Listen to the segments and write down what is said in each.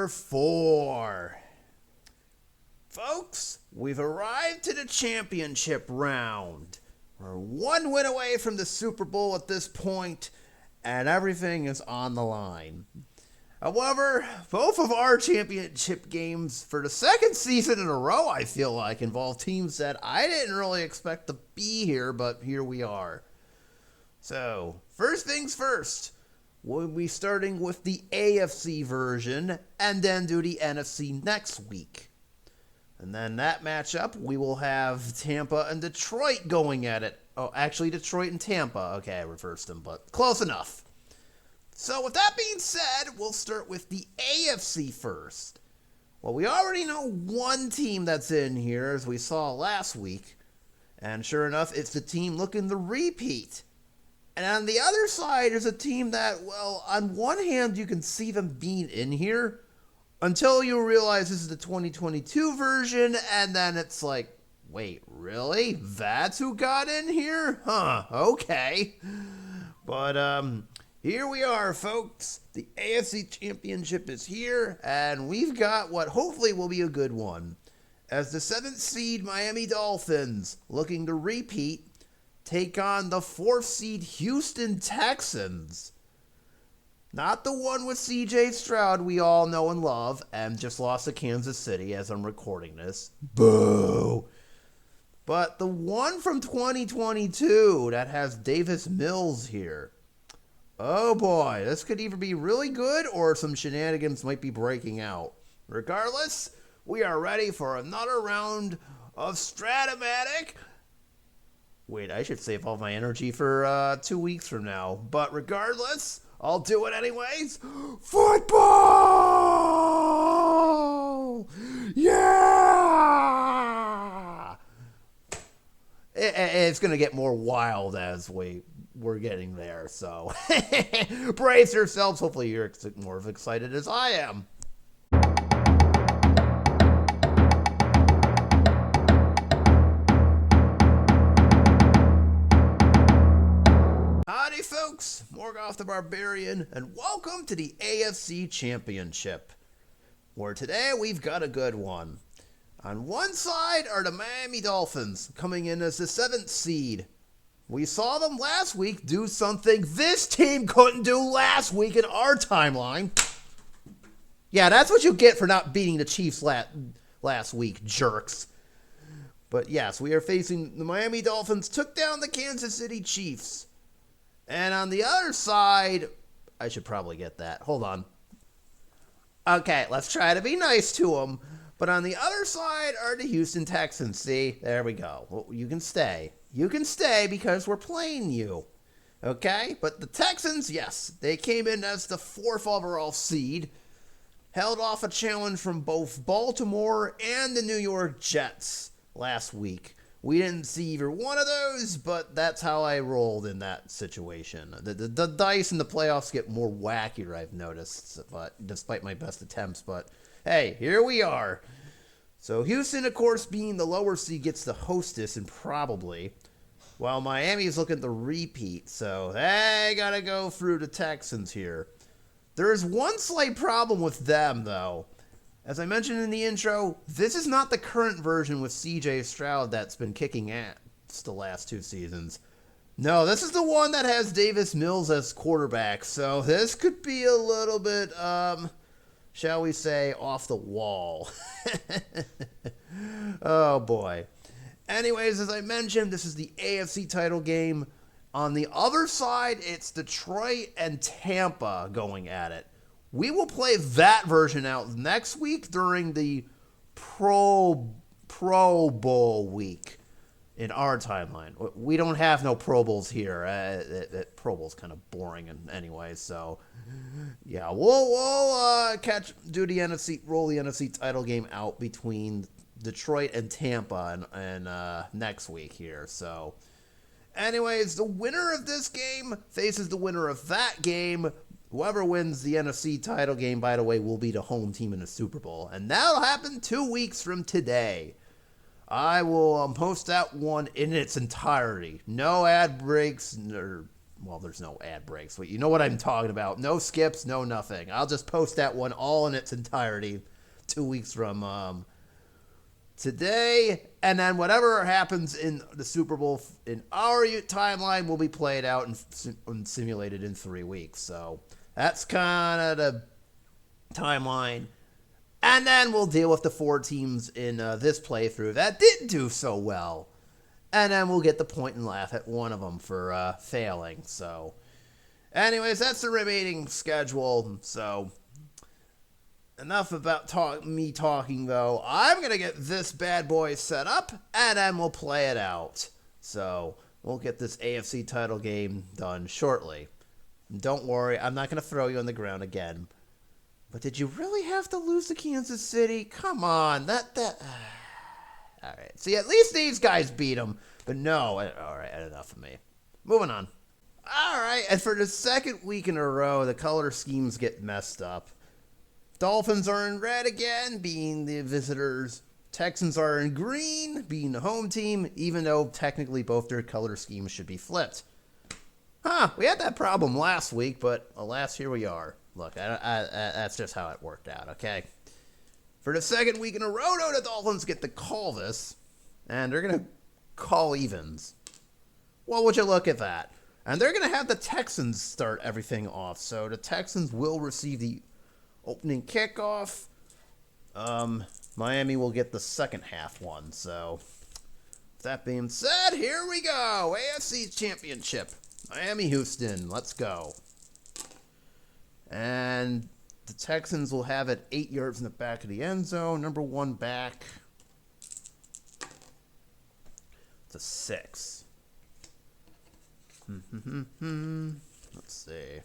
number 4. Folks, we've arrived to the championship round. We're one win away from the Super Bowl at this point, and everything is on the line. However, both of our championship games for the second season in a row, I feel like, involve teams that I didn't really expect to be here, but here we are. So, first things first, we'll be starting with the AFC version, and then do the NFC next week. And then that matchup, we will have Tampa and Detroit going at it. Oh, actually, Detroit and Tampa. Okay, I reversed them, but close enough. So with that being said, we'll start with the AFC first. Well, we already know one team that's in here, as we saw last week. And sure enough, it's the team looking to repeat. And on the other side is a team that, well, on one hand, you can see them being in here, until you realize this is the 2022 version, and then it's like, wait, really? That's who got in here? Huh, okay. But, here we are, folks. The AFC Championship is here, and we've got what hopefully will be a good one. As the 7th seed Miami Dolphins, looking to repeat, take on the 4th seed Houston Texans. Not the one with CJ Stroud we all know and love, and just lost to Kansas City as I'm recording this. Boo! But the one from 2022 that has Davis Mills here. Oh boy, this could either be really good or some shenanigans might be breaking out. Regardless, we are ready for another round of Strat-O-Matic. Wait, I should save all my energy for 2 weeks from now. But regardless, I'll do it anyways. Football! Yeah! It's going to get more wild as we're getting there, so brace yourselves. Hopefully you're more excited as I am. Howdy folks, Morgoth the Barbarian, and welcome to the AFC Championship, where today we've got a good one. On one side are the Miami Dolphins, coming in as the 7th seed. We saw them last week do something this team couldn't do last week in our timeline. Yeah, that's what you get for not beating the Chiefs last week, jerks. But yes, we are facing the Miami Dolphins, took down the Kansas City Chiefs. And on the other side, I should probably get that. Hold on. Okay, let's try to be nice to them. But on the other side are the Houston Texans. See, there we go. Well, you can stay. You can stay because we're playing you. Okay? But the Texans, yes, they came in as the 4th overall seed. Held off a challenge from both Baltimore and the New York Jets last week. We didn't see either one of those, but that's how I rolled in that situation. The dice in the playoffs get more wackier, I've noticed, but despite my best attempts. But hey, here we are. So Houston, of course, being the lower seed, gets the hostess, and probably, while Miami's looking to repeat. So they gotta go through the Texans here. There's one slight problem with them, though. As I mentioned in the intro, this is not the current version with CJ Stroud that's been kicking ass the last 2 seasons. No, this is the one that has Davis Mills as quarterback, so this could be a little bit, shall we say, off the wall. Oh boy. Anyways, as I mentioned, this is the AFC title game. On the other side, it's Detroit and Tampa going at it. We will play that version out next week during the Pro Bowl week in our timeline. We don't have no Pro Bowls here. Pro Bowl's kind of boring anyway, so yeah, we'll roll the NFC title game out between Detroit and Tampa and next week here. So anyways, the winner of this game faces the winner of that game. Whoever wins the NFC title game, by the way, will be the home team in the Super Bowl. And that'll happen 2 weeks from today. I will post that one in its entirety. No ad breaks or well, there's no ad breaks, but you know what I'm talking about. No skips, no nothing. I'll just post that one all in its entirety 2 weeks from today, and then whatever happens in the Super Bowl in our timeline will be played out and simulated in 3 weeks. So that's kind of the timeline. And then we'll deal with the 4 teams in this playthrough that didn't do so well. And then we'll get the point and laugh at one of them for failing. So anyways, that's the remaining schedule. So enough about me talking, though. I'm going to get this bad boy set up, and then we'll play it out. So we'll get this AFC title game done shortly. And don't worry, I'm not going to throw you on the ground again. But did you really have to lose to Kansas City? Come on, that. All right. See, at least these guys beat them. But no, all right, enough of me. Moving on. All right, and for the second week in a row, the color schemes get messed up. Dolphins are in red again, being the visitors. Texans are in green, being the home team, even though technically both their color schemes should be flipped. We had that problem last week, but alas, here we are. Look, that's just how it worked out, okay? For the second week in a row, though, the Dolphins get to call this, and they're going to call evens. Well, would you look at that? And they're going to have the Texans start everything off, so the Texans will receive the opening kickoff. Miami will get the second half one. So, with that being said, here we go. AFC Championship. Miami, Houston. Let's go. And the Texans will have it 8 yards in the back of the end zone. Number 1 back. It's a 6. Let's see.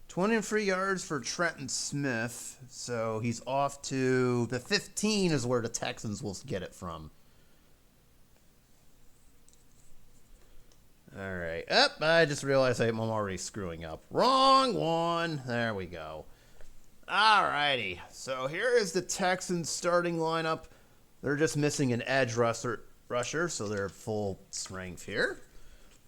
23 yards for Trenton Smith, so he's off to the 15 is where the Texans will get it from. All right. I just realized I'm already screwing up. Wrong one. There we go. All righty. So here is the Texans starting lineup. They're just missing an edge rusher, so they're full strength here.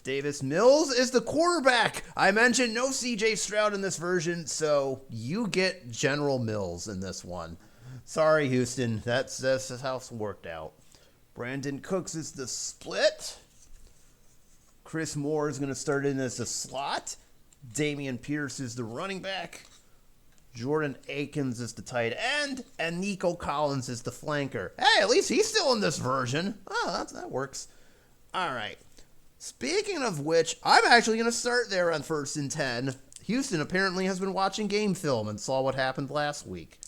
Davis Mills is the quarterback. I mentioned no C.J. Stroud in this version, so you get General Mills in this one. Sorry, Houston. That's how it's worked out. Brandon Cooks is the split. Chris Moore is going to start in as the slot. Damian Pierce is the running back. Jordan Akins is the tight end. And Nico Collins is the flanker. Hey, at least he's still in this version. Oh, that works. All right. Speaking of which, I'm actually going to start there on 1st and 10. Houston apparently has been watching game film and saw what happened last week.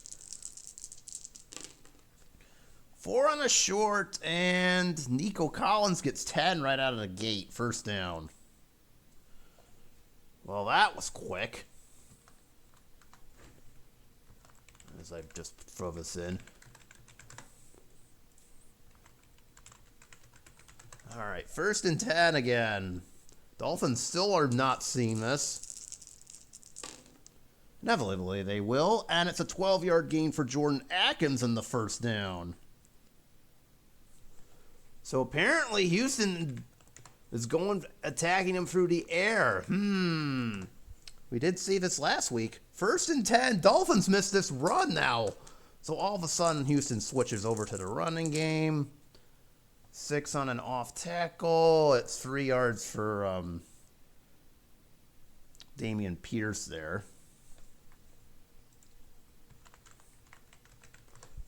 4 on a short, and Nico Collins gets 10 right out of the gate. 1st down. Well, that was quick. As I just throw this in. All right, 1st and 10 again. Dolphins still are not seeing this. Inevitably, they will, and it's a 12-yard gain for Jordan Akins in the 1st down. So apparently Houston is attacking him through the air. We did see this last week. 1st and 10, Dolphins missed this run now. So all of a sudden, Houston switches over to the running game. 6 on an off tackle. It's 3 yards for Damian Pierce there.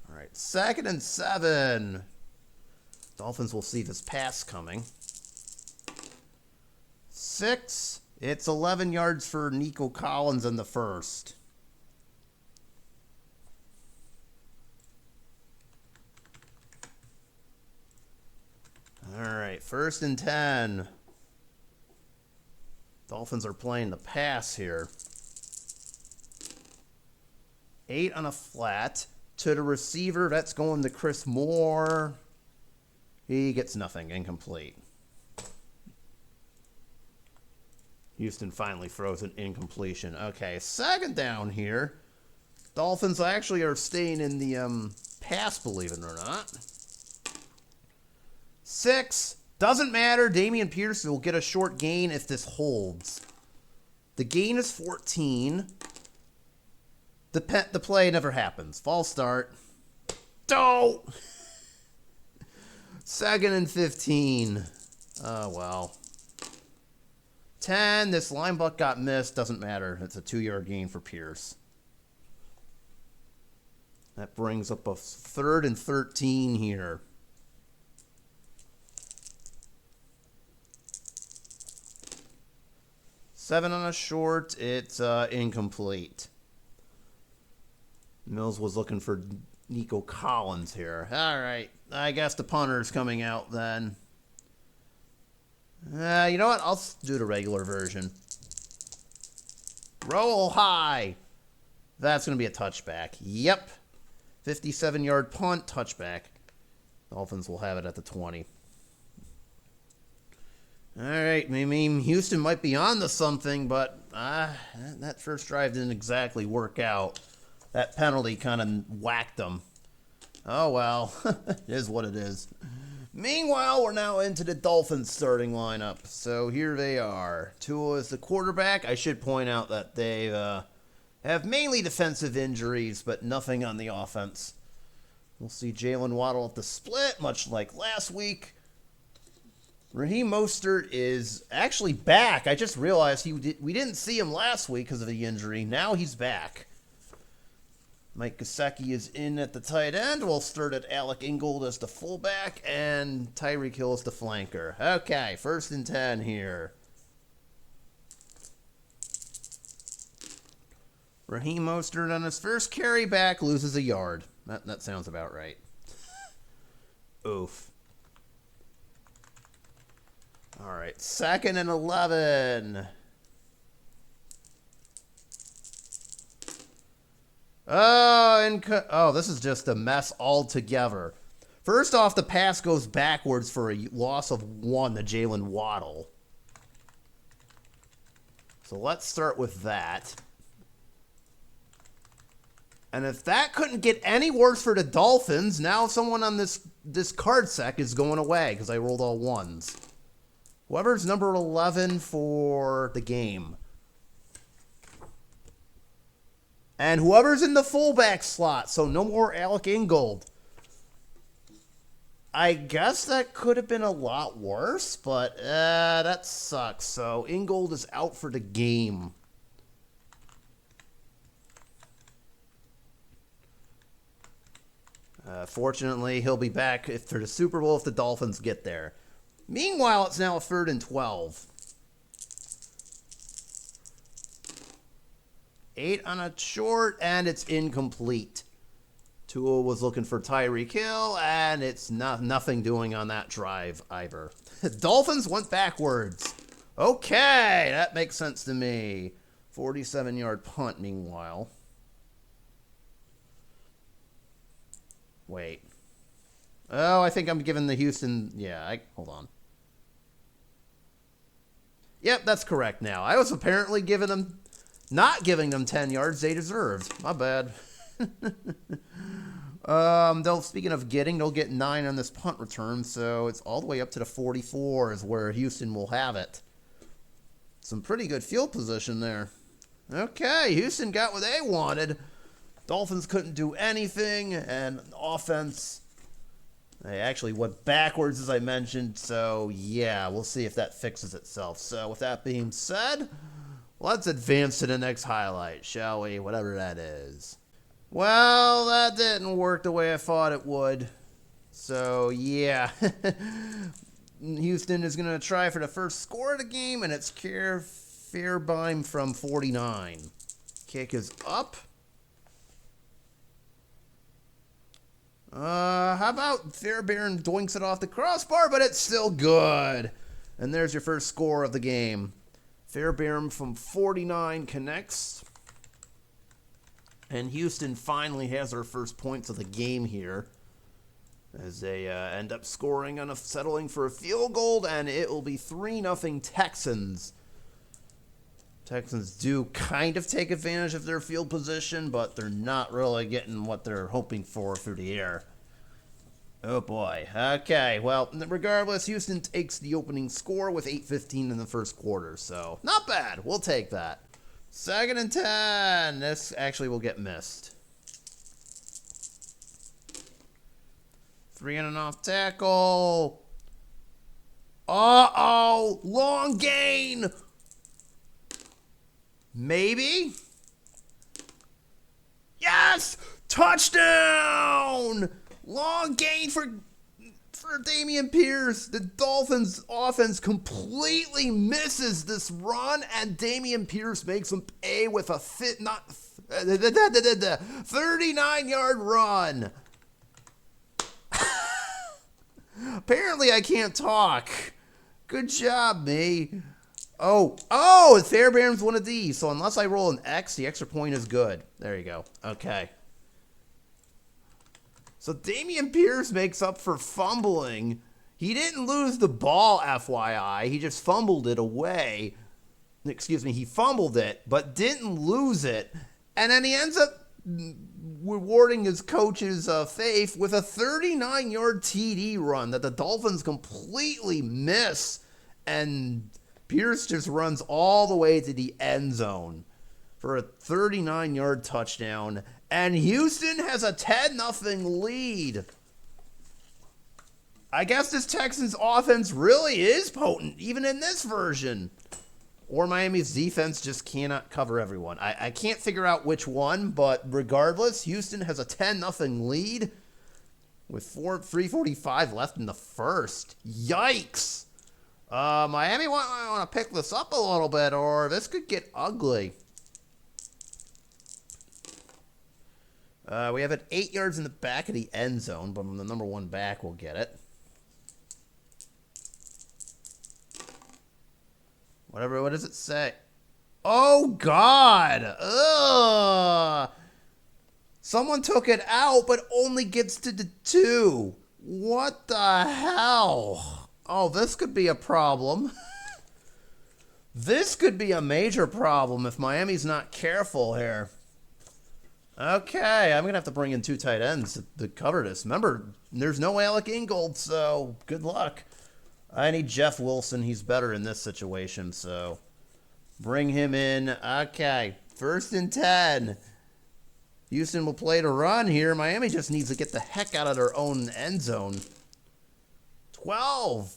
All right, 2nd and 7. Dolphins will see this pass coming. 6. It's 11 yards for Nico Collins in the 1st. All right, 1st and 10. Dolphins are playing the pass here. 8 on a flat to the receiver. That's going to Chris Moore. He gets nothing, incomplete. Houston finally throws an incompletion. Okay, 2nd down here. Dolphins actually are staying in the pass, believe it or not. 6. Doesn't matter. Damian Pierce will get a short gain if this holds. The gain is 14. The play never happens. False start. Oh! 2nd and 15. Oh, well. 10. This line buck got missed. Doesn't matter. It's a 2-yard gain for Pierce. That brings up a 3rd and 13 here. Seven on a short. It's incomplete. Mills was looking for Nico Collins here. All right. I guess the punter's coming out then. You know what? I'll do the regular version. Roll high. That's going to be a touchback. Yep. 57-yard punt, touchback. Dolphins will have it at the 20. All right, maybe Houston might be on to something, but that first drive didn't exactly work out. That penalty kind of whacked them. Oh, well. It is what it is. Meanwhile, we're now into the Dolphins starting lineup. So here they are. Tua is the quarterback. I should point out that they have mainly defensive injuries, but nothing on the offense. We'll see Jalen Waddle at the split, much like last week. Raheem Mostert is actually back. I just realized we didn't see him last week because of the injury. Now he's back. Mike Gesicki is in at the tight end. We'll start at Alec Ingold as the fullback and Tyreek Hill as the flanker. Okay, 1st and 10 here. Raheem Mostert on his first carry back loses a yard. That sounds about right. Oof. All right, 2nd and 11. Oh, this is just a mess altogether. First off, the pass goes backwards for a loss of 1 to Jalen Waddle. So let's start with that. And if that couldn't get any worse for the Dolphins, now someone on this card set is going away because I rolled all 1s. Whoever's number 11 for the game. And whoever's in the fullback slot, so no more Alec Ingold. I guess that could have been a lot worse, but that sucks. So Ingold is out for the game. Fortunately, he'll be back for the Super Bowl if the Dolphins get there. Meanwhile, it's now a 3rd and 12. 8 on a short, and it's incomplete. Tua was looking for Tyreek Hill, and it's nothing doing on that drive either. Dolphins went backwards. Okay, that makes sense to me. 47-yard punt, meanwhile. Wait. Oh, I think I'm giving the Houston... Yeah, hold on. Yep, that's correct now. I was apparently not giving them 10 yards they deserved. My bad. Speaking of they'll get 9 on this punt return, so it's all the way up to the 44 is where Houston will have it. Some pretty good field position there. Okay, Houston got what they wanted. Dolphins couldn't do anything, and offense, they actually went backwards, as I mentioned. So, yeah, we'll see if that fixes itself. So, with that being said, let's advance to the next highlight, shall we? Whatever that is. Well, that didn't work the way I thought it would. So, yeah. Houston is going to try for the first score of the game, and it's Fairbairn from 49. Kick is up. How about Fairbairn doinks it off the crossbar, but it's still good. And there's your first score of the game. Fairbairn from 49 connects. And Houston finally has their first points of the game here, as they end up settling for a field goal, and it will be 3-0 Texans. Texans do kind of take advantage of their field position, but they're not really getting what they're hoping for through the air. Oh boy. Okay, well, regardless, Houston takes the opening score with 8:15 in the first quarter, so not bad. We'll take that. 2nd and 10. This actually will get missed. 3 and an off tackle. Uh-oh! Long gain! Maybe? Yes! Touchdown! Long gain for Dameon Pierce. The Dolphins offense completely misses this run, and Dameon Pierce makes them pay with a 39-yard run. Apparently I can't talk. Good job, me. Oh, Fairbairn's one of these, so unless I roll an X, the extra point is good. There you go. Okay. So Dameon Pierce makes up for fumbling. He didn't lose the ball, FYI. He just fumbled it away. Excuse me, he fumbled it, but didn't lose it. And then he ends up rewarding his coach's faith with a 39-yard TD run that the Dolphins completely miss. And Pierce just runs all the way to the end zone for a 39-yard touchdown. And Houston has a 10-0 lead. I guess this Texans offense really is potent, even in this version. Or Miami's defense just cannot cover everyone. I can't figure out which one, but regardless, Houston has a 10-0 lead with 3:45 left in the first. Yikes! Miami want to pick this up a little bit, or this could get ugly. We have it 8 yards in the back of the end zone, but the number one back will get it. What does it say? Oh, God! Ugh! Someone took it out, but only gets to the 2. What the hell? Oh, this could be a problem. This could be a major problem if Miami's not careful here. Okay, I'm going to have to bring in 2 tight ends to cover this. Remember, there's no Alec Ingold, so good luck. I need Jeff Wilson. He's better in this situation, so bring him in. Okay, 1st and 10. Houston will play to run here. Miami just needs to get the heck out of their own end zone. 12.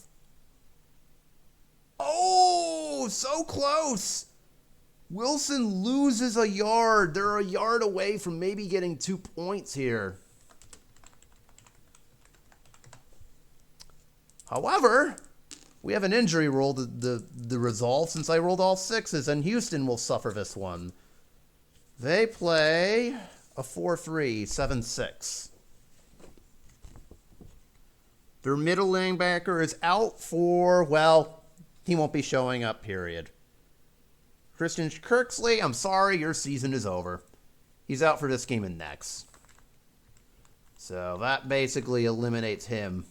Oh, so close. Wilson loses a yard. They're a yard away from maybe getting 2 points here. However, we have an injury rule to resolve since I rolled all 6s, and Houston will suffer this one. They play a 4-3, 7-6. Their middle linebacker is out for, well, he won't be showing up, period. Christian Kirksley, I'm sorry, your season is over. He's out for this game and next. So that basically eliminates him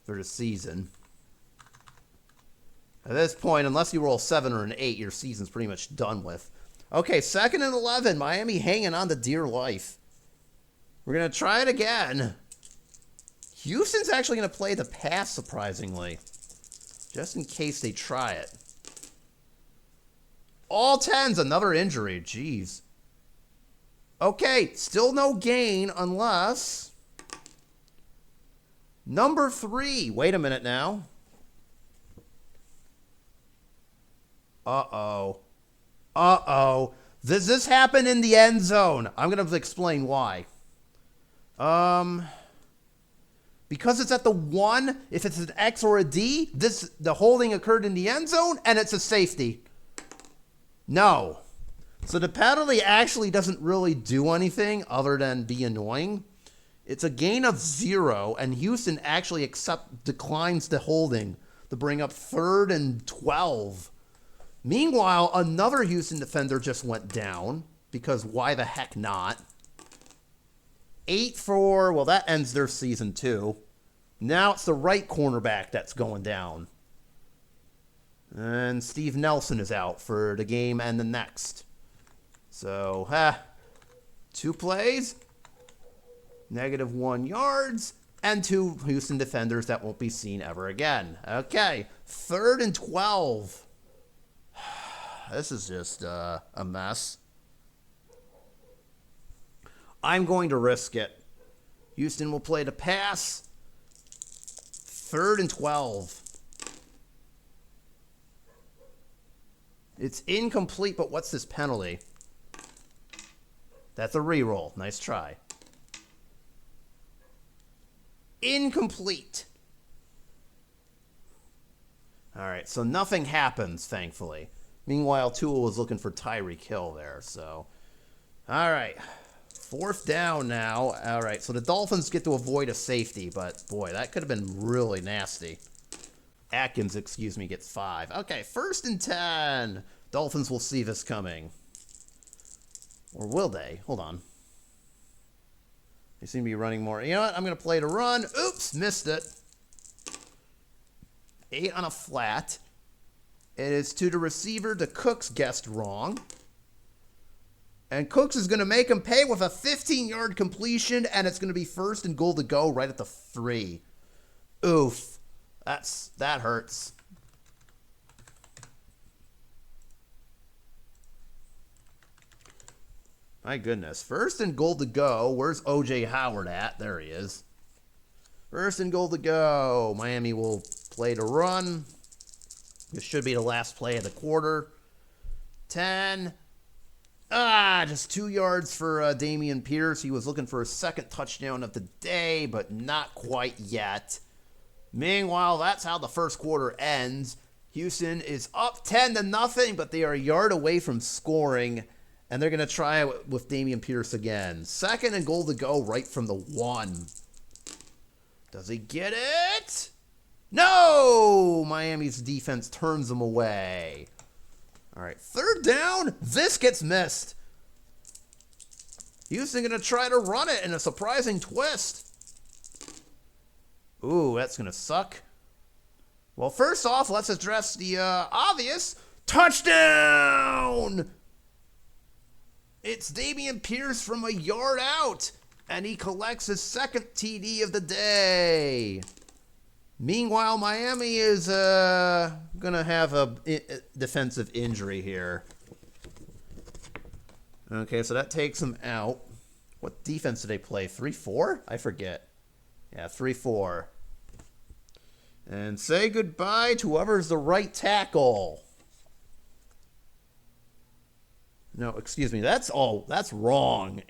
for the season. At this point, unless you roll 7 or an 8, your season's pretty much done with. Okay, 2nd and 11. Miami hanging on to dear life. We're going to try it again. Houston's actually going to play the pass, surprisingly. Just in case they try it. All 10s, another injury. Jeez. Okay, still no gain unless... Number 3. Wait a minute now. Uh-oh. Uh-oh. Does this happen in the end zone? I'm going to explain why. Because it's at the 1, if it's an X or a D, the holding occurred in the end zone, and it's a safety. No. So the penalty actually doesn't really do anything other than be annoying. It's a gain of 0, and Houston actually declines the holding to bring up 3rd and 12. Meanwhile, another Houston defender just went down, because why the heck not? 8-4, well, that ends their season too. Now it's the right cornerback that's going down. And Steve Nelson is out for the game and the next. So, 2 plays, -1 yards, and 2 Houston defenders that won't be seen ever again. Okay, 3rd and 12. This is just a mess. I'm going to risk it. Houston will play the pass. 3rd and 12. It's incomplete, but what's this penalty? That's a reroll. Nice try. Incomplete. All right, so nothing happens, thankfully. Meanwhile, Tua was looking for Tyreek Hill there, so. All right, 4th down now. All right, so the Dolphins get to avoid a safety, but boy, that could have been really nasty. Atkins, gets 5. Okay, 1st and 10. Dolphins will see this coming. Or will they? Hold on. They seem to be running more. You know what? I'm going to play the run. Oops, missed it. 8 on a flat. It is to the receiver. The Cooks guessed wrong. And Cooks is going to make him pay with a 15-yard completion, and it's going to be 1st and goal to go right at the 3. Oof. That hurts. My goodness. 1st and goal to go. Where's O.J. Howard at? There he is. 1st and goal to go. Miami will play to run. This should be the last play of the quarter. 10. Just 2 yards for Dameon Pierce. He was looking for his 2nd touchdown of the day, but not quite yet. Meanwhile, that's how the first quarter ends. Houston is up 10-0, but they are a yard away from scoring. And they're going to try it with Dameon Pierce again. 2nd and goal to go right from the 1. Does he get it? No! Miami's defense turns them away. All right, 3rd down. This gets missed. Houston going to try to run it in a surprising twist. Ooh, that's going to suck. Well, first off, let's address the obvious. Touchdown! It's Dameon Pierce from a yard out, and he collects his 2nd TD of the day. Meanwhile, Miami is going to have a defensive injury here. Okay, so that takes him out. What defense did they play? 3-4? I forget. Yeah, 3-4. And say goodbye to whoever's the right tackle. No, excuse me. That's wrong.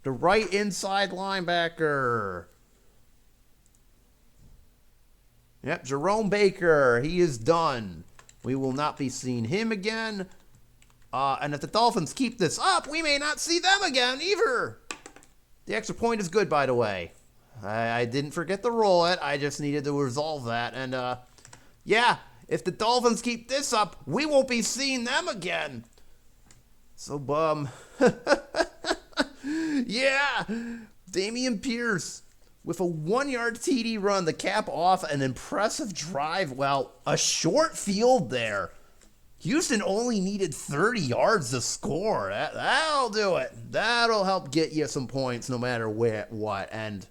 The right inside linebacker. Yep, Jerome Baker. He is done. We will not be seeing him again. And if the Dolphins keep this up, we may not see them again either. The extra point is good, by the way. I didn't forget to roll it. I just needed to resolve that. And, yeah. If the Dolphins keep this up, we won't be seeing them again. So bum. Yeah. Dameon Pierce with a 1-yard TD run to cap off an impressive drive. Well, a short field there. Houston only needed 30 yards to score. That'll do it. That'll help get you some points no matter what. And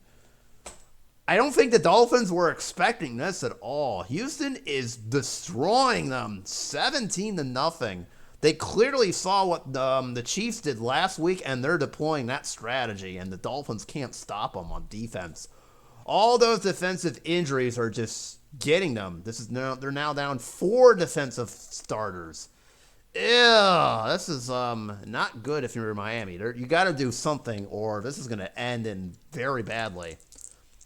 I don't think the Dolphins were expecting this at all. Houston is destroying them 17-0. They clearly saw what the Chiefs did last week, and they're deploying that strategy, and the Dolphins can't stop them on defense. All those defensive injuries are just getting them. They're now down 4 defensive starters. Ew, this is not good if you're in Miami. You got to do something, or this is going to end in very badly.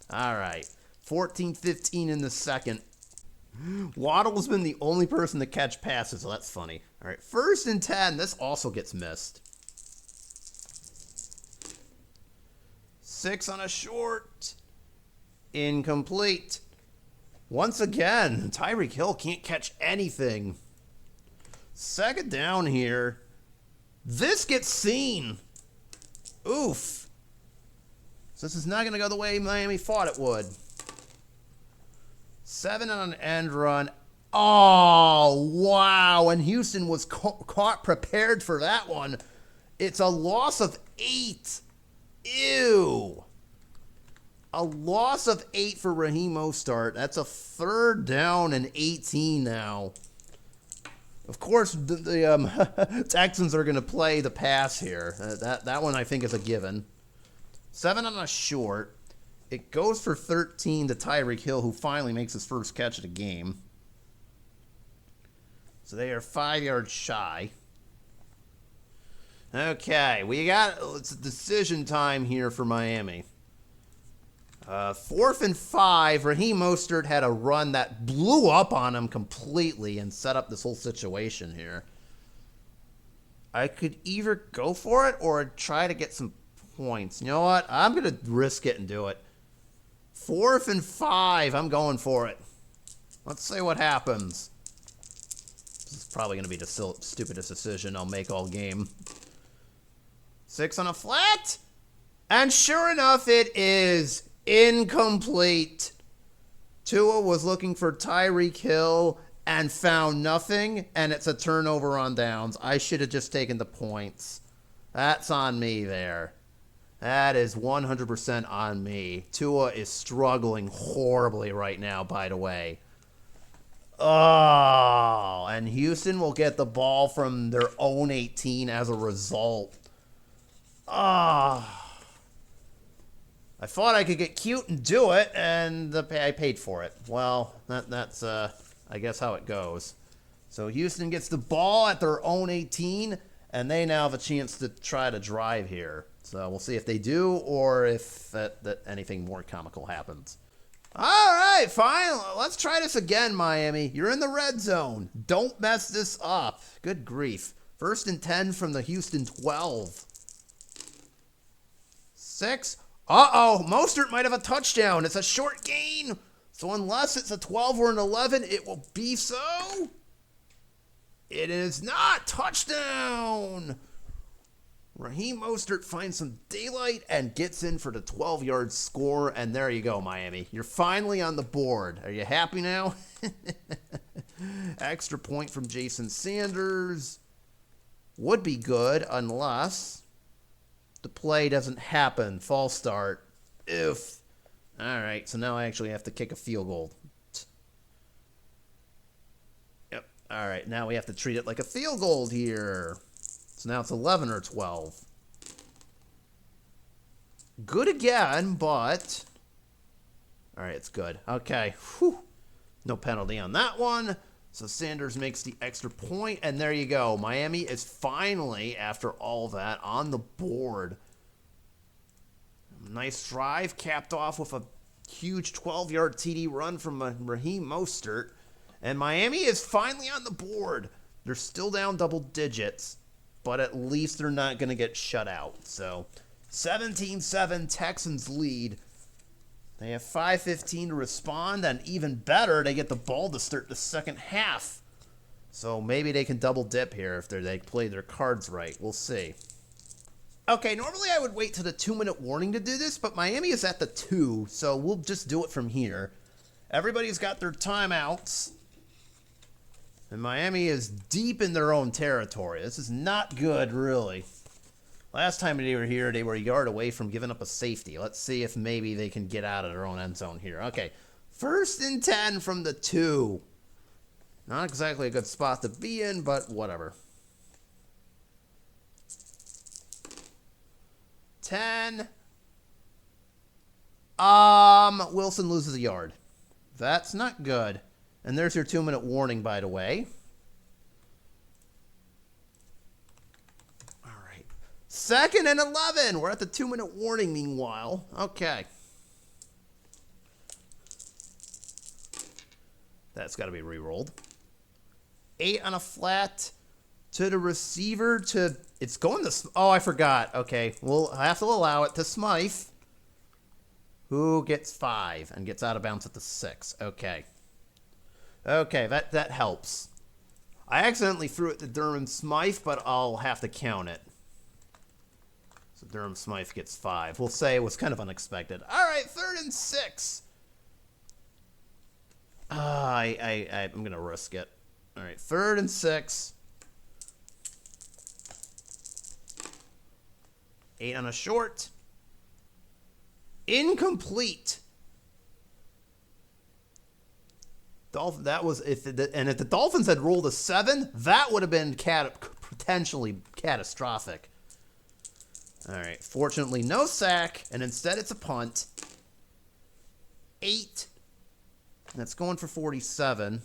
All right, 14-15 in the 2nd. Waddle's been the only person to catch passes, so that's funny. All right, 1st and 10. This also gets missed. 6 on a short. Incomplete. Once again, Tyreek Hill can't catch anything. 2nd down here. This gets seen. Oof. So this is not going to go the way Miami thought it would. 7 on an end run. Oh, wow. And Houston was caught prepared for that one. It's a loss of 8. Ew. A loss of 8 for Raheem Mostert. That's a 3rd down and 18 now. Of course, the Texans are going to play the pass here. That one I think is a given. 7 on a short. It goes for 13 to Tyreek Hill, who finally makes his first catch of the game. So they are 5 yards shy. Okay, it's a decision time here for Miami. 4th and 5, Raheem Mostert had a run that blew up on him completely and set up this whole situation here. I could either go for it or try to get some points. You know what? I'm going to risk it and do it. 4th and 5, I'm going for it. Let's see what happens. This is probably going to be the stupidest decision I'll make all game. 6 on a flat. And sure enough, it is incomplete. Tua was looking for Tyreek Hill and found nothing, and it's a turnover on downs. I should have just taken the points. That's on me there. That is 100% on me. Tua is struggling horribly right now, by the way. Oh, and Houston will get the ball from their own 18 as a result. Ah. I thought I could get cute and do it, and I paid for it. Well, that's I guess how it goes. So Houston gets the ball at their own 18, and they now have a chance to try to drive here. So we'll see if they do, or if that anything more comical happens. All right, fine. Let's try this again, Miami. You're in the red zone. Don't mess this up. Good grief. 1st and 10 from the Houston 12. 6. Uh-oh, Mostert might have a touchdown. It's a short gain. So unless it's a 12 or an 11, it will be so. It is not. Touchdown. Raheem Mostert finds some daylight and gets in for the 12-yard score. And there you go, Miami. You're finally on the board. Are you happy now? Extra point from Jason Sanders. Would be good unless the play doesn't happen. False start. Oof. All right, so now I actually have to kick a field goal. Yep. All right, now we have to treat it like a field goal here. So now it's 11 or 12. Good again, but... All right, it's good. Okay. Whew. No penalty on that one. So Sanders makes the extra point, and there you go. Miami is finally, after all that, on the board. Nice drive, capped off with a huge 12-yard TD run from Raheem Mostert. And Miami is finally on the board. They're still down double digits, but at least they're not going to get shut out. So 17-7 Texans lead. They have 5:15 to respond, and even better, they get the ball to start the second half. So maybe they can double dip here if they play their cards right. We'll see. Okay, normally I would wait till the 2-minute warning to do this, but Miami is at the 2, so we'll just do it from here. Everybody's got their timeouts, and Miami is deep in their own territory. This is not good, really. Last time they were here, they were a yard away from giving up a safety. Let's see if maybe they can get out of their own end zone here. Okay, 1st and 10 from the 2. Not exactly a good spot to be in, but whatever. 10. Wilson loses a yard. That's not good. And there's your 2-minute warning, by the way. All right. 2nd and 11. We're at the 2-minute warning, meanwhile. Okay. That's got to be re-rolled. 8 on a flat to the receiver to... It's going to... Oh, I forgot. Okay. We'll have to allow it to Smythe, who gets 5 and gets out of bounds at the 6. Okay. Okay, that helps. I accidentally threw it to Durham Smythe, but I'll have to count it. So Durham Smythe gets 5. We'll say it was kind of unexpected. All right, 3rd and 6. I'm going to risk it. All right, 3rd and 6. 8 on a short. Incomplete. That was if the Dolphins had rolled a 7, that would have been potentially catastrophic. All right. Fortunately, no sack, and instead it's a punt. 8. That's going for 47.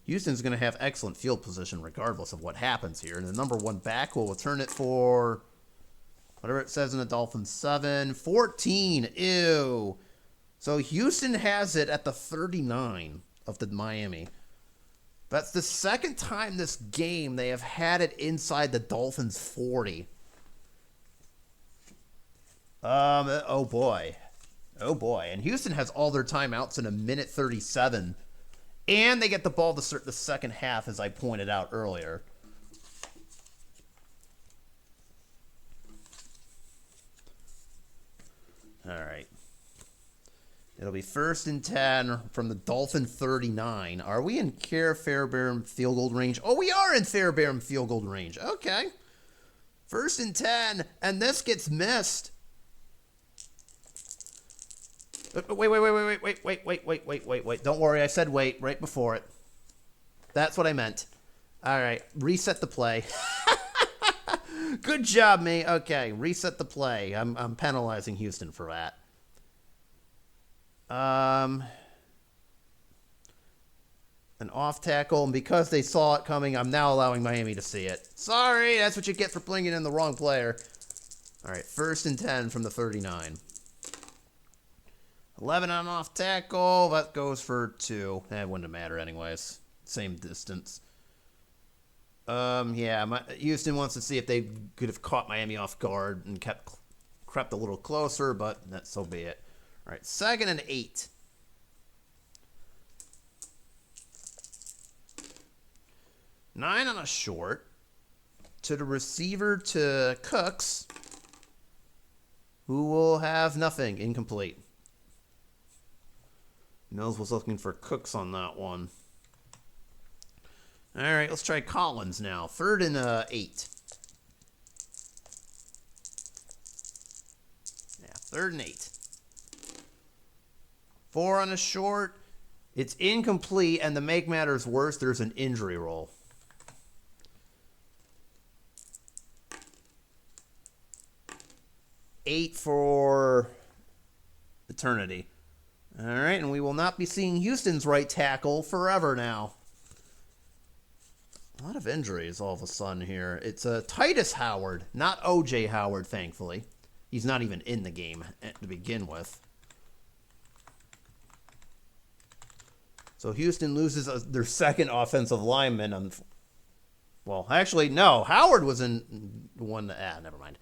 Houston's going to have excellent field position regardless of what happens here. And the number 1 back will return it for whatever it says in the Dolphins 7. 14. Ew. So Houston has it at the 39 of the Miami. That's the second time this game they have had it inside the Dolphins 40. Oh boy. Oh boy. And Houston has all their timeouts in a minute 37. And they get the ball to start the second half, as I pointed out earlier. All right. It'll be 1st and 10 from the Dolphin 39. Are we in Fairbairn field goal range? Oh, we are in Fairbairn field goal range. Okay. 1st and 10, and this gets missed. Wait. Don't worry, I said wait right before it. That's what I meant. All right, reset the play. Good job, me. Okay, reset the play. I'm penalizing Houston for that. An off tackle, and because they saw it coming, I'm now allowing Miami to see it. Sorry, that's what you get for bringing in the wrong player. All right, 1st and 10 from the 39. 11 on off tackle. That goes for 2. It wouldn't matter anyways. Same distance. Houston wants to see if they could have caught Miami off guard and crept a little closer, but so be it. All right, 2nd and 8. Nine on a short. To the receiver to Cooks, who will have nothing. Incomplete. Mills was looking for Cooks on that one. All right, let's try Collins now. 3rd and 8. Yeah, 3rd and 8. 4 on a short. It's incomplete, and to make matters worse, there's an injury roll. Eight for eternity. All right, and we will not be seeing Houston's right tackle forever now. A lot of injuries all of a sudden here. It's Titus Howard, not O.J. Howard, thankfully. He's not even in the game to begin with. So Houston loses their second offensive lineman. Well, actually, no. Howard was in one. Never mind.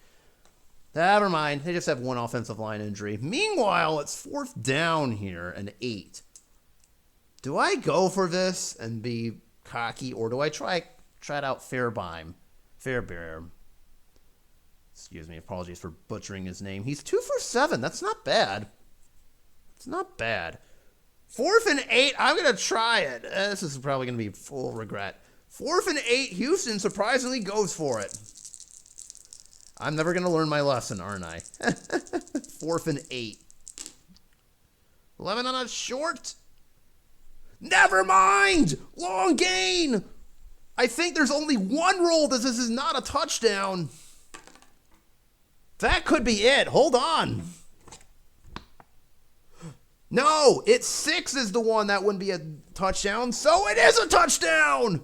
Never mind. They just have one offensive line injury. Meanwhile, it's 4th down here and 8. Do I go for this and be cocky, or do I try it out Fairbairn? Excuse me. Apologies for butchering his name. He's 2 for 7. That's not bad. It's not bad. 4th and 8. I'm going to try it. This is probably going to be full regret. 4th and 8. Houston surprisingly goes for it. I'm never going to learn my lesson, aren't I? 4th and 8. 11 on a short. Never mind. Long gain. I think there's only one rule that this is not a touchdown. That could be it. Hold on. No, it's 6 is the one that wouldn't be a touchdown, so it is a touchdown.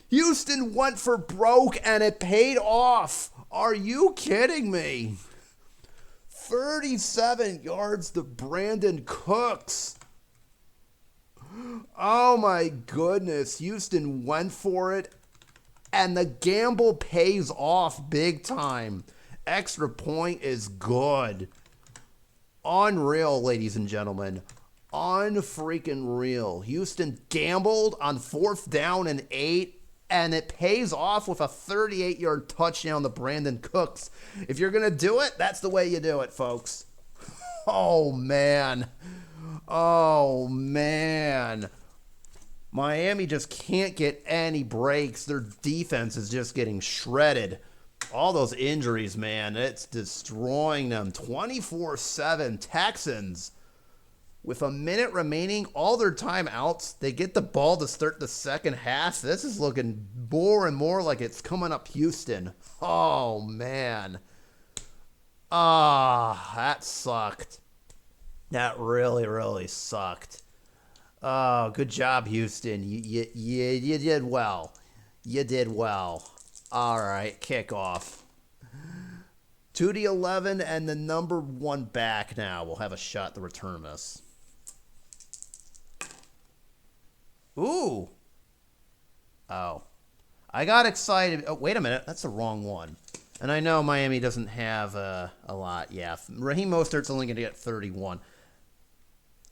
Houston went for broke, and it paid off. Are you kidding me? 37 yards to Brandon Cooks. Oh, my goodness. Houston went for it, and the gamble pays off big time. Extra point is good. Unreal, ladies and gentlemen. Unfreaking real. Houston gambled on 4th down and 8. And it pays off with a 38-yard touchdown to Brandon Cooks. If you're going to do it, that's the way you do it, folks. Oh, man. Oh, man. Miami just can't get any breaks. Their defense is just getting shredded. All those injuries, man, it's destroying them. 24-7 Texans. With a minute remaining, all their timeouts, they get the ball to start the second half. This is looking more and more like it's coming up Houston. Oh, man. Ah, that sucked. That really, really sucked. Oh, good job, Houston. You did well. You did well. All right, kickoff. 2-11 and the number 1 back now will have a shot to return this. Ooh. Oh. I got excited. Oh, wait a minute. That's the wrong one. And I know Miami doesn't have a lot. Yeah, Raheem Mostert's only going to get 31.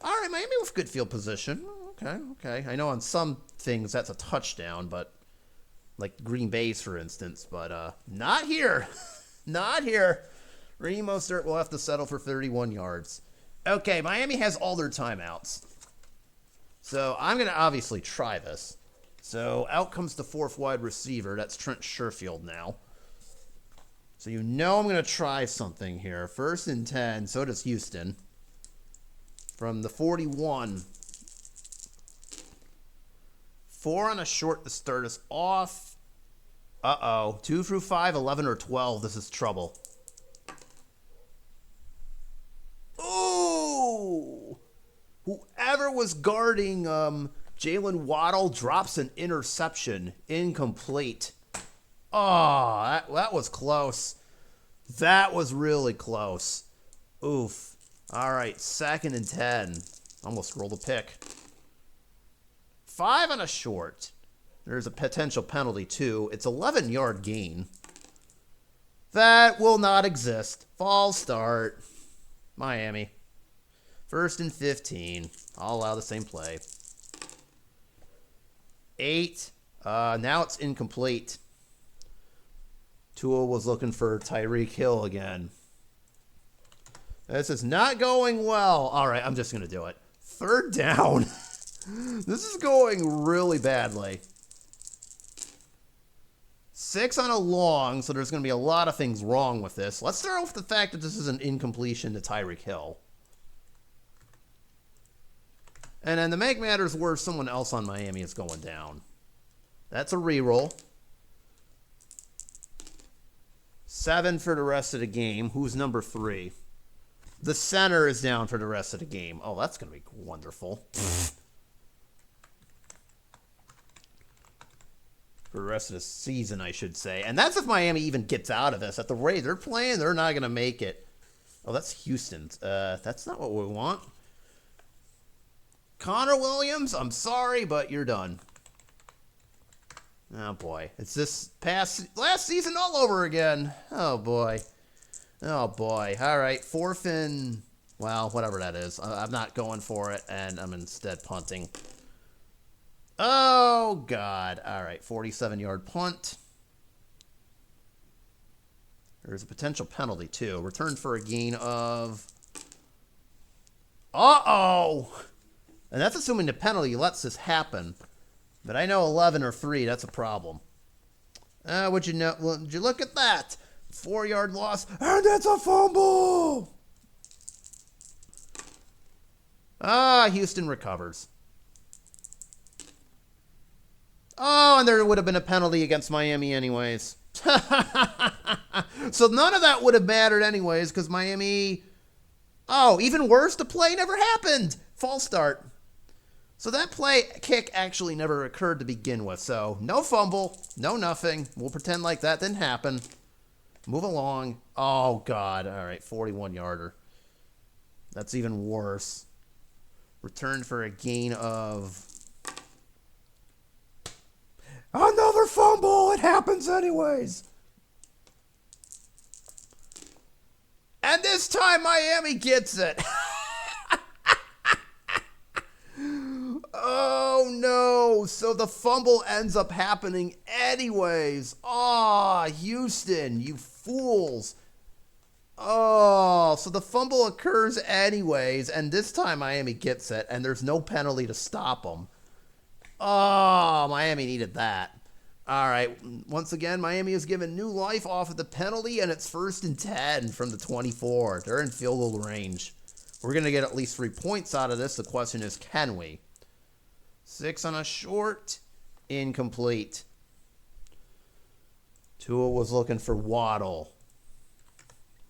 All right, Miami with good field position. Okay. I know on some things that's a touchdown, but like Green Bay's, for instance. But not here. Not here. Raheem Mostert will have to settle for 31 yards. Okay, Miami has all their timeouts. So I'm going to obviously try this. So out comes the 4th wide receiver. That's Trent Sherfield now. So you know I'm going to try something here. 1st and 10. So does Houston. From the 41. 4 on a short to start us off. Uh-oh. 2 through 5, 11 or 12. This is trouble. Ooh! Whoever was guarding Jalen Waddle drops an interception. Incomplete. Oh, that was close. That was really close. Oof. All right, 2nd and 10. Almost rolled a pick. 5 on a short. There's a potential penalty, too. It's 11-yard gain. That will not exist. False start. Miami. 1st and 15. I'll allow the same play. 8. Now it's incomplete. Tua was looking for Tyreek Hill again. This is not going well. All right, I'm just going to do it. 3rd down. This is going really badly. 6 on a long, so there's going to be a lot of things wrong with this. Let's start off with the fact that this is an incompletion to Tyreek Hill. And then to make matters worse, someone else on Miami is going down. That's a reroll. 7 for the rest of the game. Who's number 3? The center is down for the rest of the game. Oh, that's going to be wonderful. For the rest of the season, I should say. And that's if Miami even gets out of this. At the rate they're playing, they're not going to make it. Oh, that's Houston's. That's not what we want. Connor Williams, I'm sorry, but you're done. Oh, boy. It's this last season all over again. Oh, boy. Oh, boy. All right. 4th and, well, whatever that is. I'm not going for it, and I'm instead punting. Oh, God. All right. 47-yard punt. There's a potential penalty, too. Returned for a gain of... Uh-oh! And that's assuming the penalty lets this happen. But I know 11 or 3, that's a problem. Would you look at that? 4-yard loss, and it's a fumble! Houston recovers. Oh, and there would have been a penalty against Miami anyways. So none of that would have mattered anyways, because Miami... Oh, even worse, the play never happened! False start. So that kick actually never occurred to begin with. So no fumble, no nothing. We'll pretend like that didn't happen. Move along. Oh, God. All right, 41-yarder. That's even worse. Returned for a gain of... Another fumble! It happens anyways! And this time Miami gets it. Oh, no. So the fumble ends up happening anyways. Oh, Houston, you fools. Oh, so the fumble occurs anyways, and this time Miami gets it, and there's no penalty to stop them. Oh, Miami needed that. All right, once again, Miami is given new life off of the penalty, and it's 1st and 10 from the 24. They're in field goal range. We're going to get at least 3 points out of this. The question is, can we? 6 on a short, incomplete. Tua was looking for Waddle.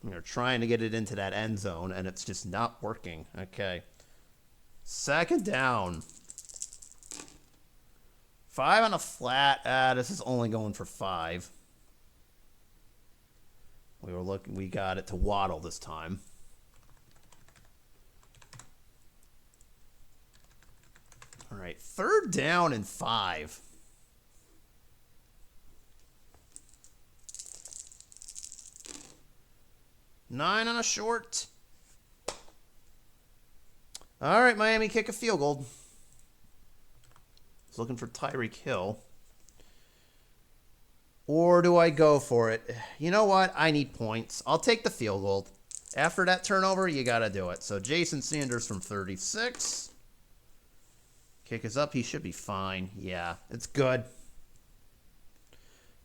They're trying to get it into that end zone, and it's just not working. Okay. 2nd down. 5 on a flat. This is only going for 5. We got it to Waddle this time. All right, 3rd down and 5. Nine on a short. All right, Miami kick a field goal. He's looking for Tyreek Hill. Or do I go for it? You know what? I need points. I'll take the field goal. After that turnover, you got to do it. So Jason Sanders from 36. Kick is up. He should be fine. Yeah, it's good.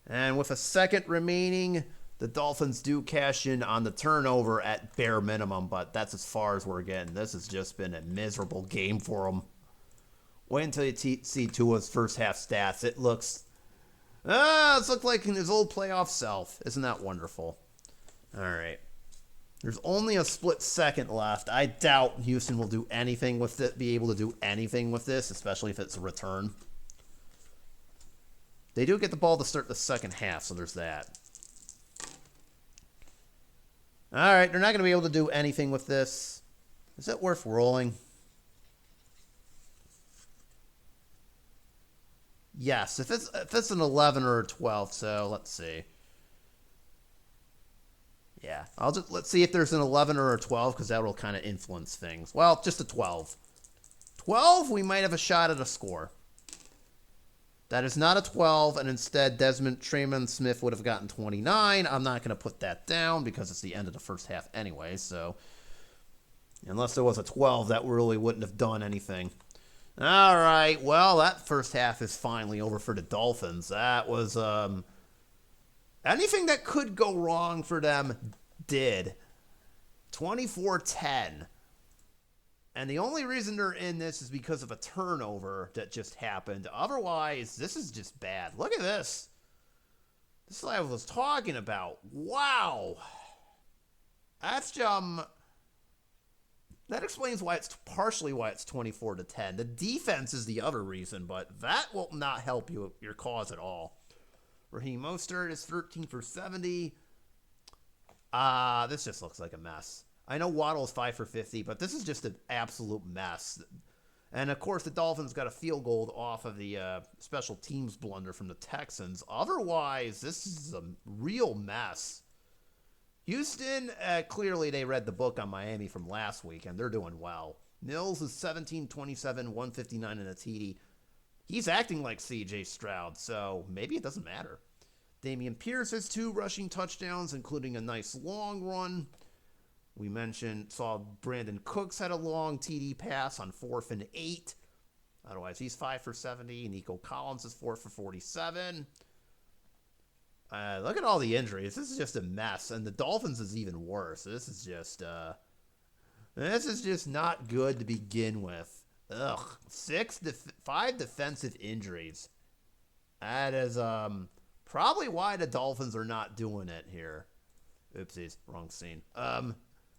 And with a second remaining, the Dolphins do cash in on the turnover at bare minimum, but that's as far as we're getting. This has just been a miserable game for them. Wait until you see Tua's first half stats. It looks like his old playoff self. Isn't that wonderful? All right. There's only a split second left. I doubt Houston will do anything with it, be able to do anything with this, especially if it's a return. They do get the ball to start the second half, so there's that. All right, they're not going to be able to do anything with this. Is it worth rolling? Yes, if it's an 11 or a 12, so let's see. Yeah, let's see if there's an 11 or a 12, because that will kind of influence things. Well, just a 12. 12, we might have a shot at a score. That is not a 12, and instead Desmond Trayman Smith would have gotten 29. I'm not going to put that down because it's the end of the first half anyway, so unless there was a 12, that really wouldn't have done anything. All right, well, that first half is finally over for the Dolphins. That was anything that could go wrong for them did. 24-10. And the only reason they're in this is because of a turnover that just happened. Otherwise, this is just bad. Look at this. This is what I was talking about. Wow. That's that explains why it's partially why it's 24-10. The defense is the other reason, but that will not help your cause at all. Raheem Mostert is 13 for 70. This just looks like a mess. I know Waddle is 5 for 50, but this is just an absolute mess. And, of course, the Dolphins got a field goal off of the special teams blunder from the Texans. Otherwise, this is a real mess. Houston, clearly they read the book on Miami from last week, and they're doing well. Mills is 17, 27, 159 and a TD. He's acting like C.J. Stroud, so maybe it doesn't matter. Dameon Pierce has 2 rushing touchdowns, including a nice long run. We saw Brandon Cooks had a long TD pass on 4th and 8. Otherwise, he's 5 for 70. Nico Collins is 4 for 47. Look at all the injuries. This is just a mess. And the Dolphins is even worse. This is just not good to begin with. Ugh. 5 defensive injuries. That is probably why the Dolphins are not doing it here. Oopsies, wrong scene.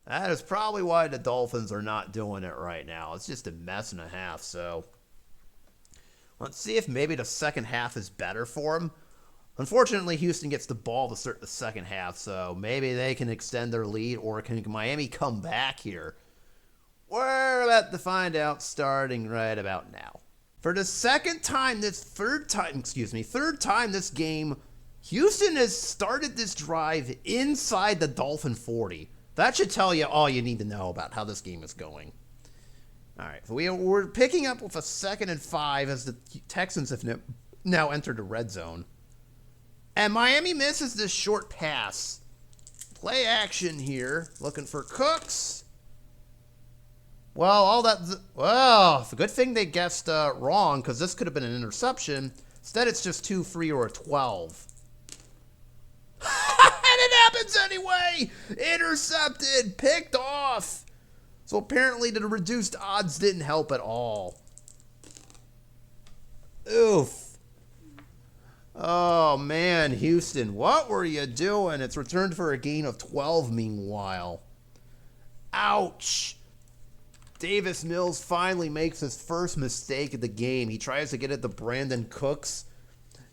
That is probably why the Dolphins are not doing it right now. It's just a mess and a half. So let's see if maybe the second half is better for them. Unfortunately, Houston gets the ball to start the second half, so maybe they can extend their lead, or can Miami come back here? We're about to find out starting right about now. For the third time this game, Houston has started this drive inside the Dolphin 40. That should tell you all you need to know about how this game is going. All right, so we're picking up with a 2nd and 5 as the Texans have now entered the red zone. And Miami misses this short pass. Play action here, looking for Cooks. Well, it's a good thing they guessed wrong, because this could have been an interception. Instead, it's just 2 free or a 12. And it happens anyway! Intercepted! Picked off! So apparently the reduced odds didn't help at all. Oof. Oh, man, Houston, what were you doing? It's returned for a gain of 12 meanwhile. Ouch. Davis Mills finally makes his first mistake of the game. He tries to get it to Brandon Cooks,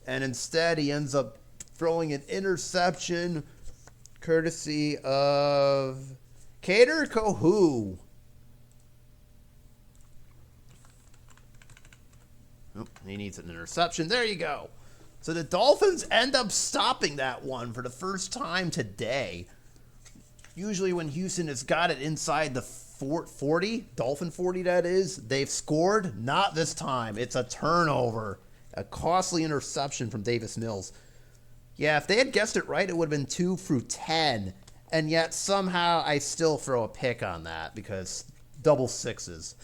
and instead he ends up throwing an interception courtesy of Kader Kohou. Oh, he needs an interception. There you go. So the Dolphins end up stopping that one for the first time today. Usually when Houston has got it inside the 40, Dolphin 40 that is, they've scored. Not this time. It's a turnover. A costly interception from Davis Mills. Yeah, if they had guessed it right, it would have been 2 through 10. And yet somehow I still throw a pick on that because double sixes.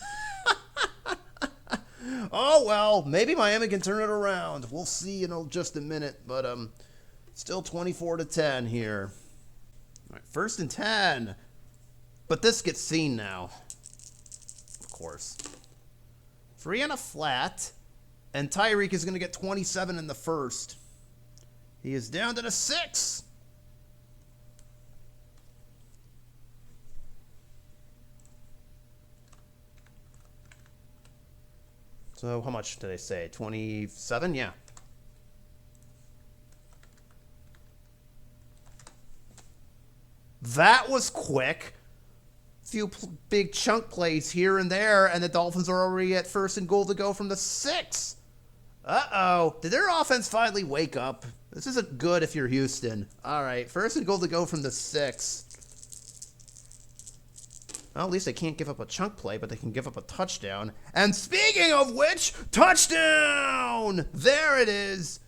Oh, well, maybe Miami can turn it around. We'll see in just a minute. But still 24-10 here. All right, 1st and 10. But this gets seen now. Of course. 3 and a flat. And Tyreek is going to get 27 in the first. He is down to the 6. So how much did I say? 27? Yeah. That was quick. Few big chunk plays here and there, and the Dolphins are already at 1st and goal to go from the 6. Uh-oh. Did their offense finally wake up? This isn't good if you're Houston. All right, 1st and goal to go from the 6. Well, at least they can't give up a chunk play, but they can give up a touchdown. And speaking of which, touchdown! There it is.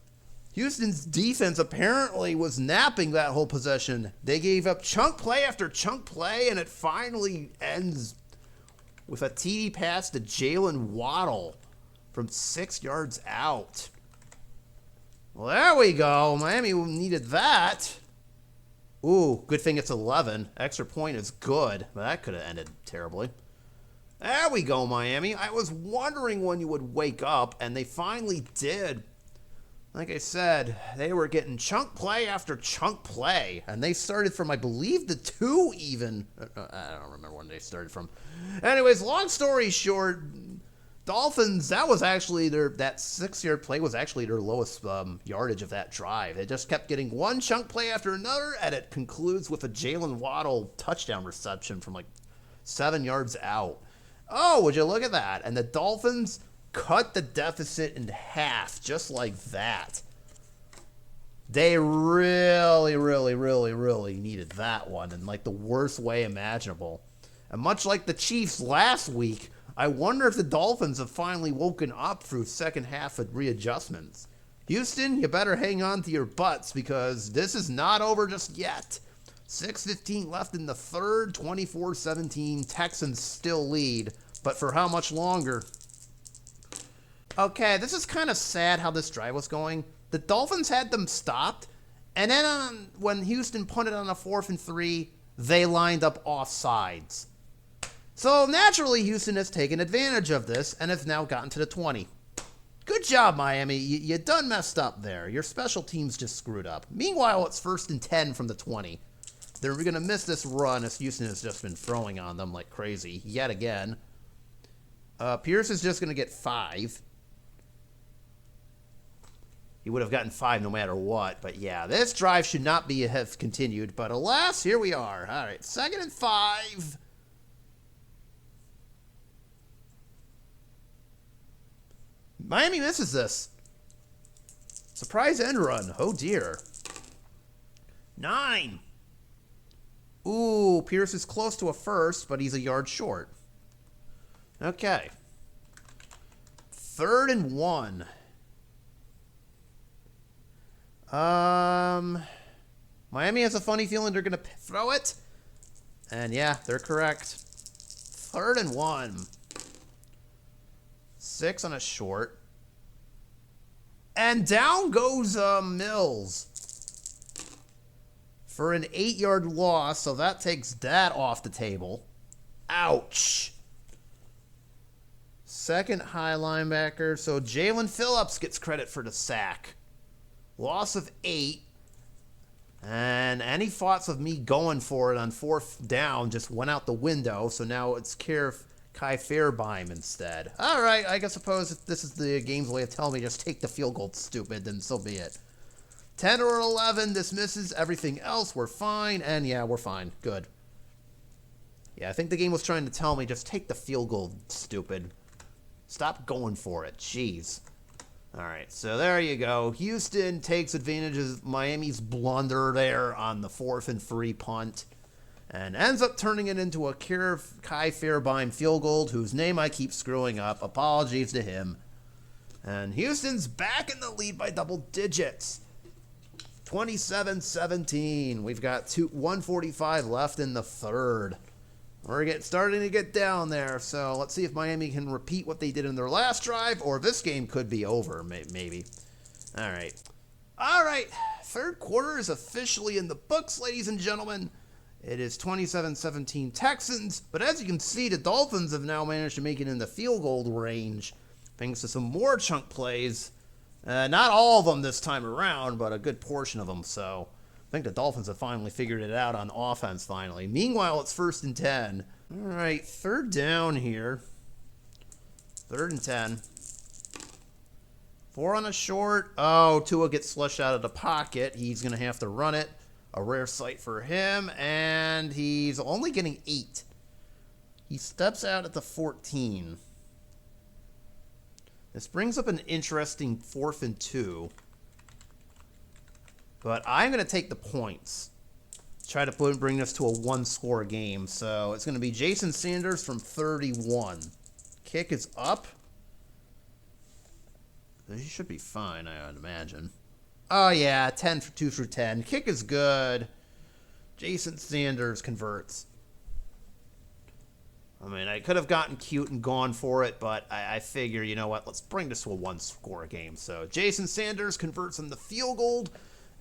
Houston's defense apparently was napping that whole possession. They gave up chunk play after chunk play, and it finally ends with a TD pass to Jalen Waddle from 6 yards out. Well, there we go. Miami needed that. Ooh, good thing it's 11. Extra point is good, but that could have ended terribly. There we go, Miami. I was wondering when you would wake up, and they finally did. Like I said, they were getting chunk play after chunk play, and they started from, I believe, the 2 even. I don't remember when they started from. Anyways, long story short, Dolphins, that was actually that 6-yard play was actually their lowest yardage of that drive. They just kept getting one chunk play after another, and it concludes with a Jalen Waddle touchdown reception from like 7 yards out. Oh, would you look at that? And the Dolphins cut the deficit in half just like that. They really, really, really, really needed that one in like the worst way imaginable. And much like the Chiefs last week, I wonder if the Dolphins have finally woken up through second half of readjustments. Houston, you better hang on to your butts because this is not over just yet. 6:15 left in the third, 24-17. Texans still lead, but for how much longer? Okay, this is kind of sad how this drive was going. The Dolphins had them stopped, and then when Houston punted on a 4th and 3, they lined up offsides. So naturally, Houston has taken advantage of this and has now gotten to the 20. Good job, Miami. You done messed up there. Your special teams just screwed up. Meanwhile, it's 1st and 10 from the 20. They're going to miss this run as Houston has just been throwing on them like crazy yet again. Pierce is just going to get 5. He would have gotten 5 no matter what. But yeah, this drive should not have continued. But alas, here we are. All right, 2nd and 5. Miami misses this. Surprise end run. Oh, dear. 9. Ooh, Pierce is close to a first, but he's a yard short. Okay. 3rd and 1. Miami has a funny feeling they're going to throw it. And yeah, they're correct. 3rd and 1. 6 on a short. And down goes Mills for an 8-yard loss, so that takes that off the table. Ouch. Second high linebacker, so Jalen Phillips gets credit for the sack. Loss of 8. And any thoughts of me going for it on 4th down just went out the window, so now it's Kai Fairbairn instead. All right, I suppose if this is the game's way of telling me just take the field goal, stupid, then so be it. 10 or 11, this misses. Everything else, we're fine. And yeah, we're fine. Good. Yeah, I think the game was trying to tell me just take the field goal, stupid. Stop going for it. Jeez. All right, so there you go. Houston takes advantage of Miami's blunder there on the 4th and 3 punt and ends up turning it into a Kai Fairbairn field goal, whose name I keep screwing up. Apologies to him. And Houston's back in the lead by double digits. 27-17. We've got 1:45 left in the 3rd. We're starting to get down there, so let's see if Miami can repeat what they did in their last drive, or this game could be over, maybe. All right. 3rd quarter is officially in the books, ladies and gentlemen. It is 27-17 Texans, but as you can see, the Dolphins have now managed to make it in the field goal range, thanks to some more chunk plays. Not all of them this time around, but a good portion of them, so I think the Dolphins have finally figured it out on offense finally. Meanwhile, it's 1st and 10. All right, 3rd down here. 3rd and 10. 4 on a short. Oh, Tua gets slushed out of the pocket. He's going to have to run it. A rare sight for him, and he's only getting 8. He steps out at the 14. This brings up an interesting 4th and 2. But I'm going to take the points. Try to bring this to a 1-score game. So it's going to be Jason Sanders from 31. Kick is up. He should be fine, I would imagine. Oh, yeah, 2 through 10. Kick is good. Jason Sanders converts. I mean, I could have gotten cute and gone for it, but I figure, you know what, let's bring this to a 1-score game. So Jason Sanders converts on the field goal.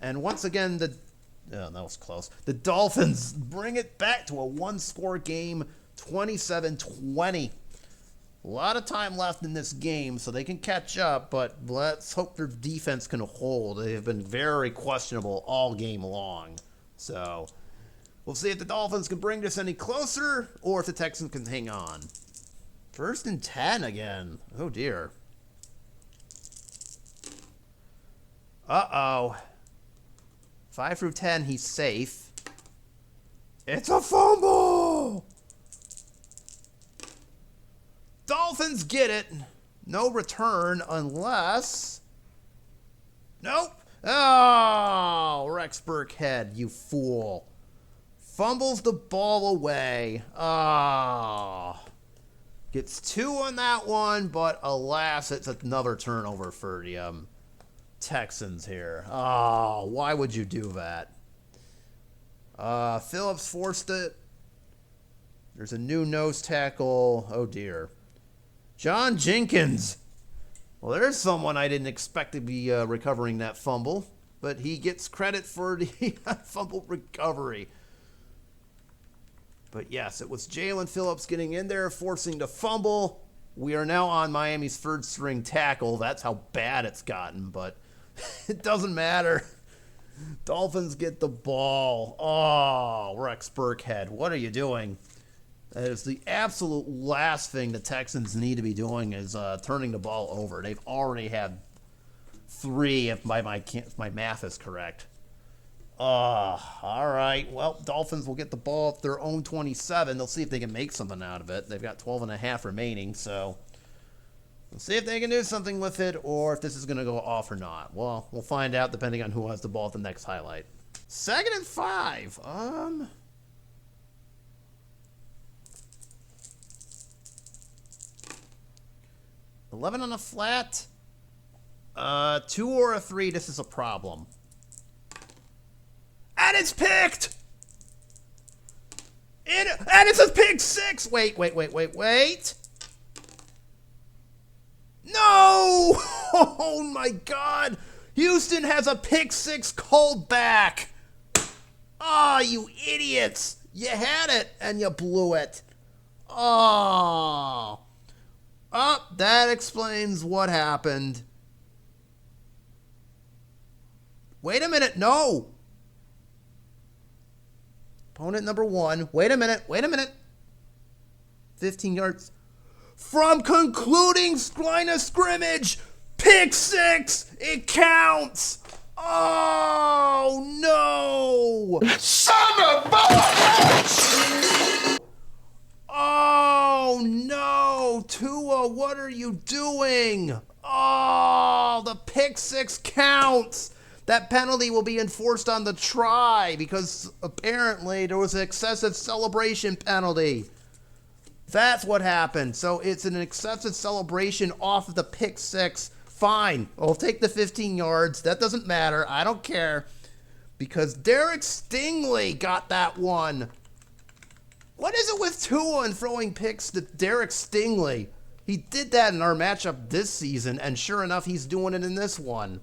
And once again, that was close. The Dolphins bring it back to a 1-score game, 27-20. A lot of time left in this game, so they can catch up, but let's hope their defense can hold. They have been very questionable all game long. So we'll see if the Dolphins can bring this any closer, or if the Texans can hang on. 1st and 10 again. Oh, dear. Uh-oh. 5 through 10, he's safe. It's a fumble! Dolphins get it. No return unless... Nope. Oh, Rex Burkhead, you fool. Fumbles the ball away. Oh. Gets 2 on that one, but alas, it's another turnover for the Texans here. Oh, why would you do that? Phillips forced it. There's a new nose tackle. Oh, dear. John Jenkins. Well, there's someone I didn't expect to be recovering that fumble, but he gets credit for the fumble recovery. But yes, it was Jalen Phillips getting in there, forcing the fumble. We are now on Miami's 3rd-string tackle. That's how bad it's gotten, but it doesn't matter. Dolphins get the ball. Oh, Rex Burkhead, what are you doing? That is the absolute last thing the Texans need to be doing is turning the ball over. They've already had 3, if my math is correct. All right. Well, Dolphins will get the ball at their own 27. They'll see if they can make something out of it. They've got 12 and a half remaining, so we'll see if they can do something with it or if this is going to go off or not. Well, we'll find out depending on who has the ball at the next highlight. 2nd and 5. 11 on a flat. 2 or a 3, this is a problem. And it's picked! And it's a pick 6! Wait. No! Oh my God! Houston has a pick six called back. Ah, you idiots! You had it and you blew it. Oh. Oh, that explains what happened. Wait a minute, no! Opponent number one. Wait a minute. 15 yards. From concluding line of scrimmage, pick six. It counts. Oh no! Son of a bitch! Oh no! Tua, what are you doing? Oh, the pick six counts. That penalty will be enforced on the try because apparently there was an excessive celebration penalty. That's what happened. So it's an excessive celebration off of the pick six. Fine. I'll take the 15 yards. That doesn't matter. I don't care. Because Derek Stingley got that one. What is it with Tua and throwing picks to Derek Stingley? He did that in our matchup this season, and sure enough, he's doing it in this one.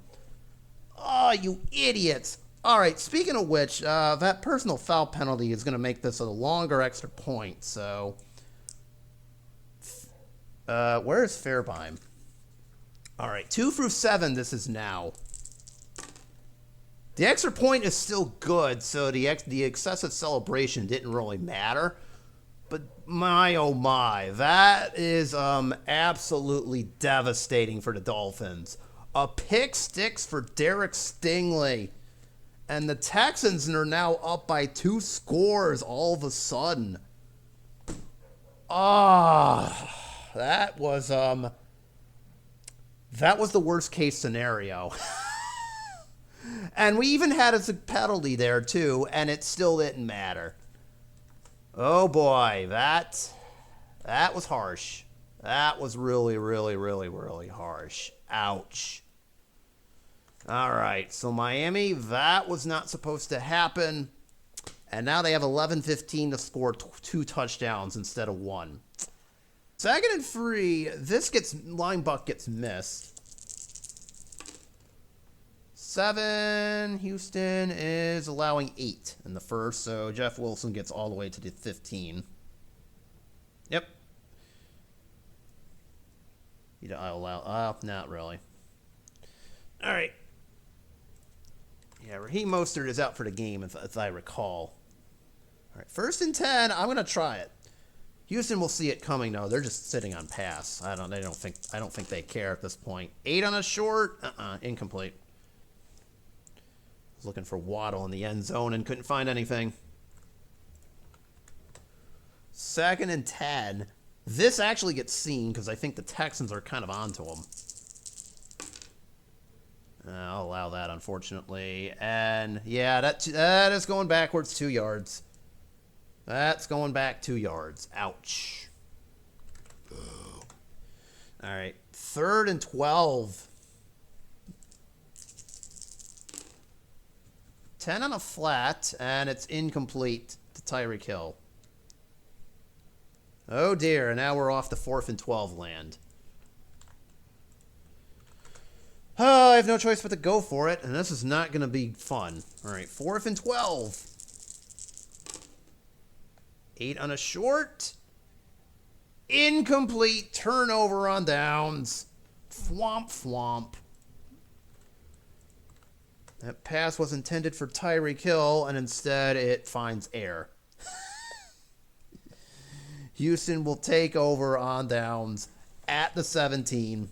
Oh, you idiots. All right, speaking of which, that personal foul penalty is going to make this a longer extra point, so... where is Fairbaim? All right, 2 through 7, this is now. The extra point is still good, so the excessive celebration didn't really matter. But my, oh my, that is absolutely devastating for the Dolphins. A pick six for Derek Stingley. And the Texans are now up by 2 scores all of a sudden. Ah, that was the worst case scenario. And we even had a penalty there too, and it still didn't matter. Oh boy, that was harsh. That was really, really, really, really harsh. Ouch. All right, so Miami, that was not supposed to happen. And now they have 11-15 to score 2 touchdowns instead of 1. 2nd and 3, Linebuck gets missed. 7, Houston is allowing 8 in the first, so Jeff Wilson gets all the way to the 15. Yep. You don't allow, not really. All right. Yeah, Raheem Mostert is out for the game, if I recall. All right, 1st and 10. I'm gonna try it. Houston will see it coming. No, they're just sitting on pass. I don't think they care at this point. 8 on a short. Incomplete. Was looking for Waddle in the end zone and couldn't find anything. 2nd and 10. This actually gets seen because I think the Texans are kind of onto them. I'll allow that, unfortunately. And, yeah, that is going backwards 2 yards. That's going back 2 yards. Ouch. All right. 3rd and 12. 10 on a flat, and it's incomplete to Tyreek Hill. Oh, dear. And now we're off to 4th and 12 land. Oh, I have no choice but to go for it, and this is not going to be fun. All right, 4th and 12. 8 on a short. Incomplete. Turnover on downs. Thwomp. That pass was intended for Tyreek Hill, and instead it finds air. Houston will take over on downs at the 17.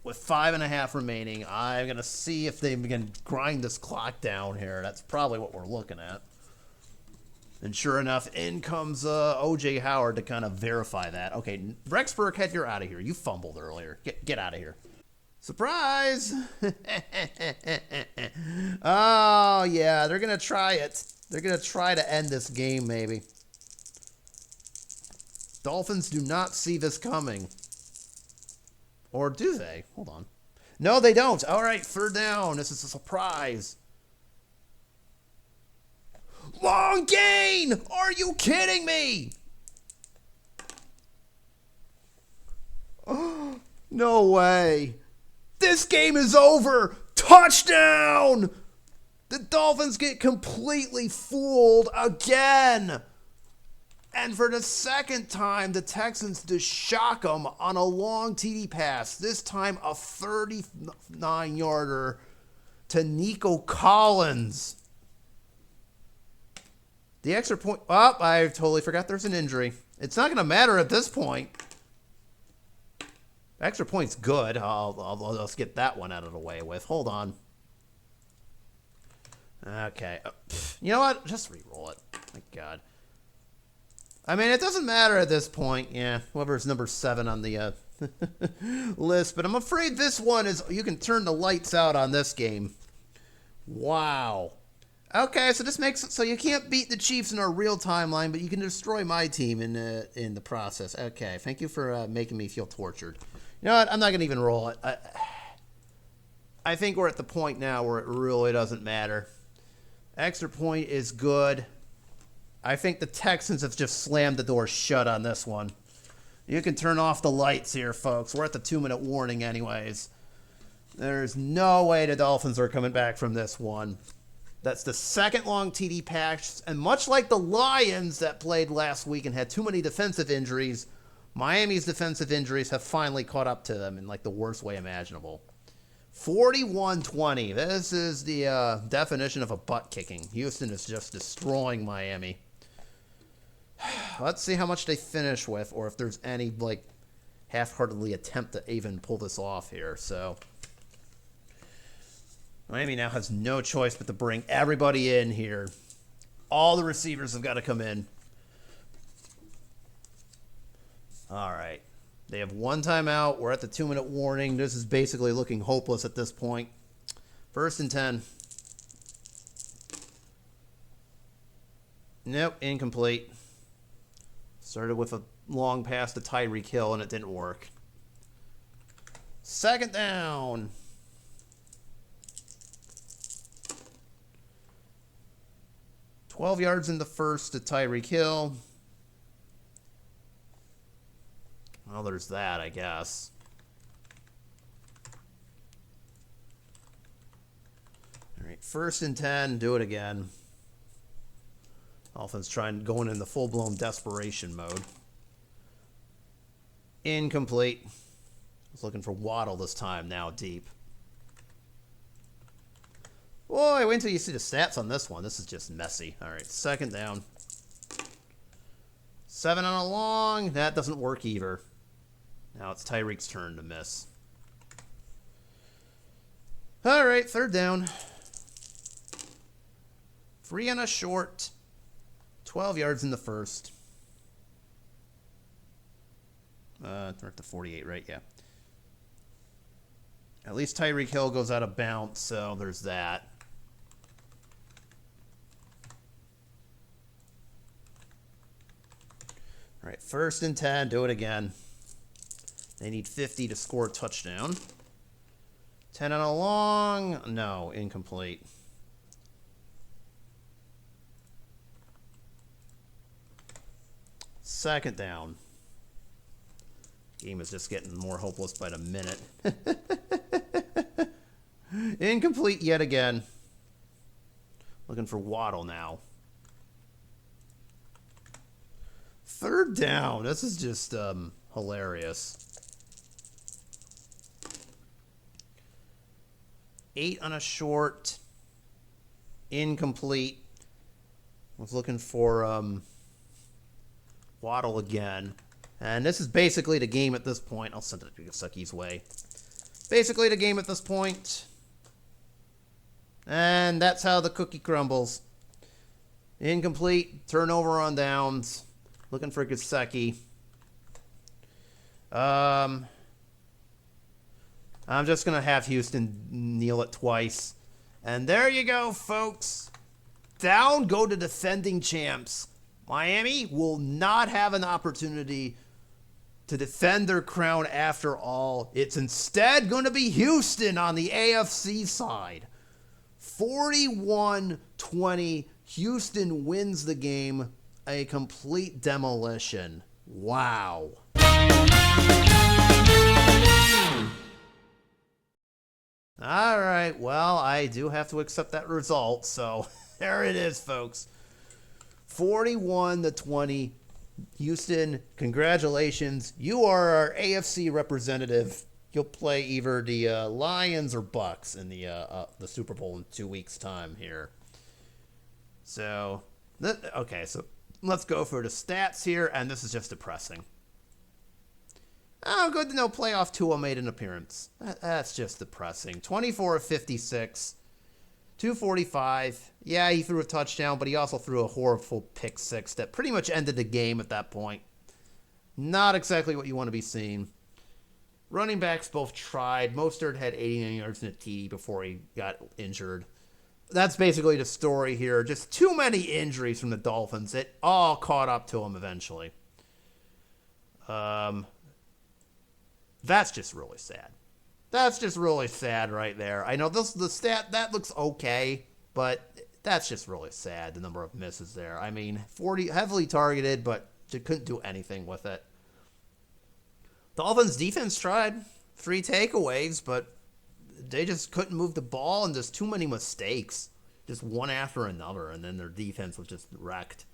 With 5.5 remaining, I'm going to see if they can grind this clock down here. That's probably what we're looking at. And sure enough, in comes O.J. Howard to kind of verify that. Okay, Rex Burkhead, you're out of here. You fumbled earlier. Get out of here. Surprise! Oh, yeah, they're going to try it. They're going to try to end this game, maybe. Dolphins do not see this coming. Or do they? Hold on. No, they don't. All right, 3rd down. This is a surprise. Long gain! Are you kidding me? No way. This game is over. Touchdown! The Dolphins get completely fooled again. And for the second time, the Texans just shock them on a long TD pass. This time a 39-yarder to Nico Collins. The extra point. Oh, I totally forgot there's an injury. It's not going to matter at this point. Extra point's good. Let's get that one out of the way with. Hold on. Okay. You know what? Just re-roll it. My God. I mean, it doesn't matter at this point. Yeah, whoever's number 7 on the list. But I'm afraid this one is... You can turn the lights out on this game. Wow. Okay, so this makes it so you can't beat the Chiefs in our real timeline, but you can destroy my team in the process. Okay, thank you for making me feel tortured. You know what? I'm not going to even roll it. I think we're at the point now where it really doesn't matter. Extra point is good. I think the Texans have just slammed the door shut on this one. You can turn off the lights here, folks. We're at the 2-minute warning anyways. There's no way the Dolphins are coming back from this one. That's the second long TD pass, and much like the Lions that played last week and had too many defensive injuries, Miami's defensive injuries have finally caught up to them in like the worst way imaginable. 41-20. This is the definition of a butt kicking. Houston is just destroying Miami. Let's see how much they finish with, or if there's any like half-heartedly attempt to even pull this off here. So Miami now has no choice but to bring everybody in here. All the receivers have got to come in. All right. They have one timeout. We're at the 2-minute warning. This is basically looking hopeless at this point. 1st and 10. Nope, incomplete. Started with a long pass to Tyreek Hill, and it didn't work. 2nd down. $12 yards in the first to Tyreek Hill. Well, there's that, I guess. All right, 1st and 10. Do it again. Dolphins going in the full-blown desperation mode. Incomplete. I was looking for Waddle this time, now deep. Boy, wait until you see the stats on this one. This is just messy. All right, 2nd down. 7 on a long. That doesn't work either. Now it's Tyreek's turn to miss. All right, 3rd down. 3 on a short. 12 yards in the first. We're at the 48, right? Yeah. At least Tyreek Hill goes out of bounds, so there's that. All right, 1st and 10. Do it again. They need 50 to score a touchdown. 10 on a long. No, incomplete. Second down. Game is just getting more hopeless by the minute. Incomplete yet again. Looking for Waddle now. 3rd down. This is just hilarious. 8 on a short. Incomplete. I was looking for Waddle again. And this is basically the game at this point. I'll send it to Sucky's way. Basically the game at this point. And that's how the cookie crumbles. Incomplete. Turnover on downs. Looking for Gesicki. I'm just going to have Houston kneel it twice. And there you go, folks. Down go the defending champs. Miami will not have an opportunity to defend their crown after all. It's instead going to be Houston on the AFC side. 41-20. Houston wins the game. A complete demolition. Wow. All right, well, I do have to accept that result, so there it is, folks. 41-20. Houston, congratulations. You are our AFC representative. You'll play either the Lions or Bucks in the Super Bowl in 2 weeks' time here. So, okay, so let's go for the stats here, and this is just depressing. Oh, good to know playoff Tua made an appearance. That's just depressing. 24 of 56, 245. Yeah, he threw a touchdown, but he also threw a horrible pick six that pretty much ended the game at that point. Not exactly what you want to be seeing. Running backs both tried. Mostert had 89 yards in a TD before he got injured. That's basically the story here. Just too many injuries from the Dolphins. It all caught up to him eventually. That's just really sad. That's just really sad right there. I know the stat, that looks okay, but that's just really sad, the number of misses there. I mean, 40 heavily targeted, but you couldn't do anything with it. Dolphins defense tried 3 takeaways, but they just couldn't move the ball, and there's too many mistakes, just one after another, and then their defense was just wrecked.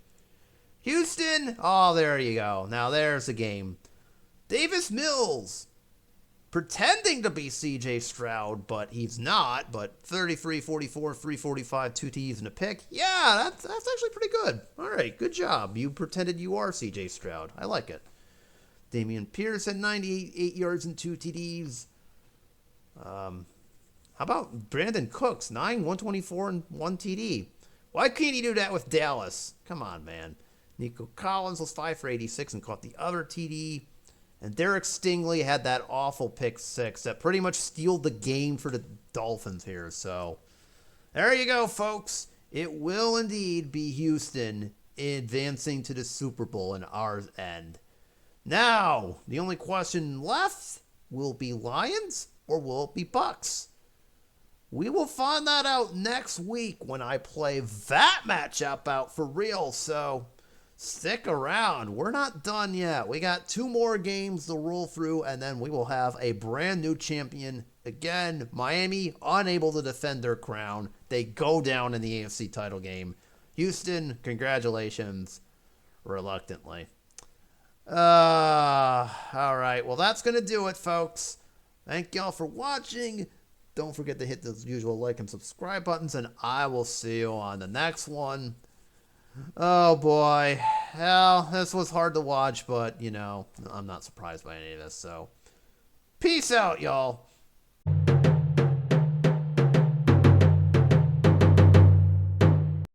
Houston, oh, there you go. Now there's the game. Davis Mills, pretending to be C.J. Stroud, but he's not, but 33, 44, 345, 2 TDs and a pick. Yeah, that's actually pretty good. All right, good job. You pretended you are C.J. Stroud. I like it. Damian Pierce had 98 yards and 2 TDs. How about Brandon Cooks, 124 and 1 TD? Why can't he do that with Dallas? Come on, man. Nico Collins was 5 for 86 and caught the other TD. And Derek Stingley had that awful pick six that pretty much stealed the game for the Dolphins here. So there you go, folks. It will indeed be Houston advancing to the Super Bowl in our end. Now, the only question left, will it be Lions or will it be Bucks? We will find that out next week when I play that matchup out for real. So stick around. We're not done yet. We got 2 more games to roll through, and then we will have a brand new champion. Again, Miami unable to defend their crown. They go down in the AFC title game. Houston, congratulations, reluctantly. All right. Well, that's going to do it, folks. Thank y'all for watching. Don't forget to hit the usual like and subscribe buttons, and I will see you on the next one. Oh, boy. Hell, this was hard to watch, but, you know, I'm not surprised by any of this, so peace out, y'all.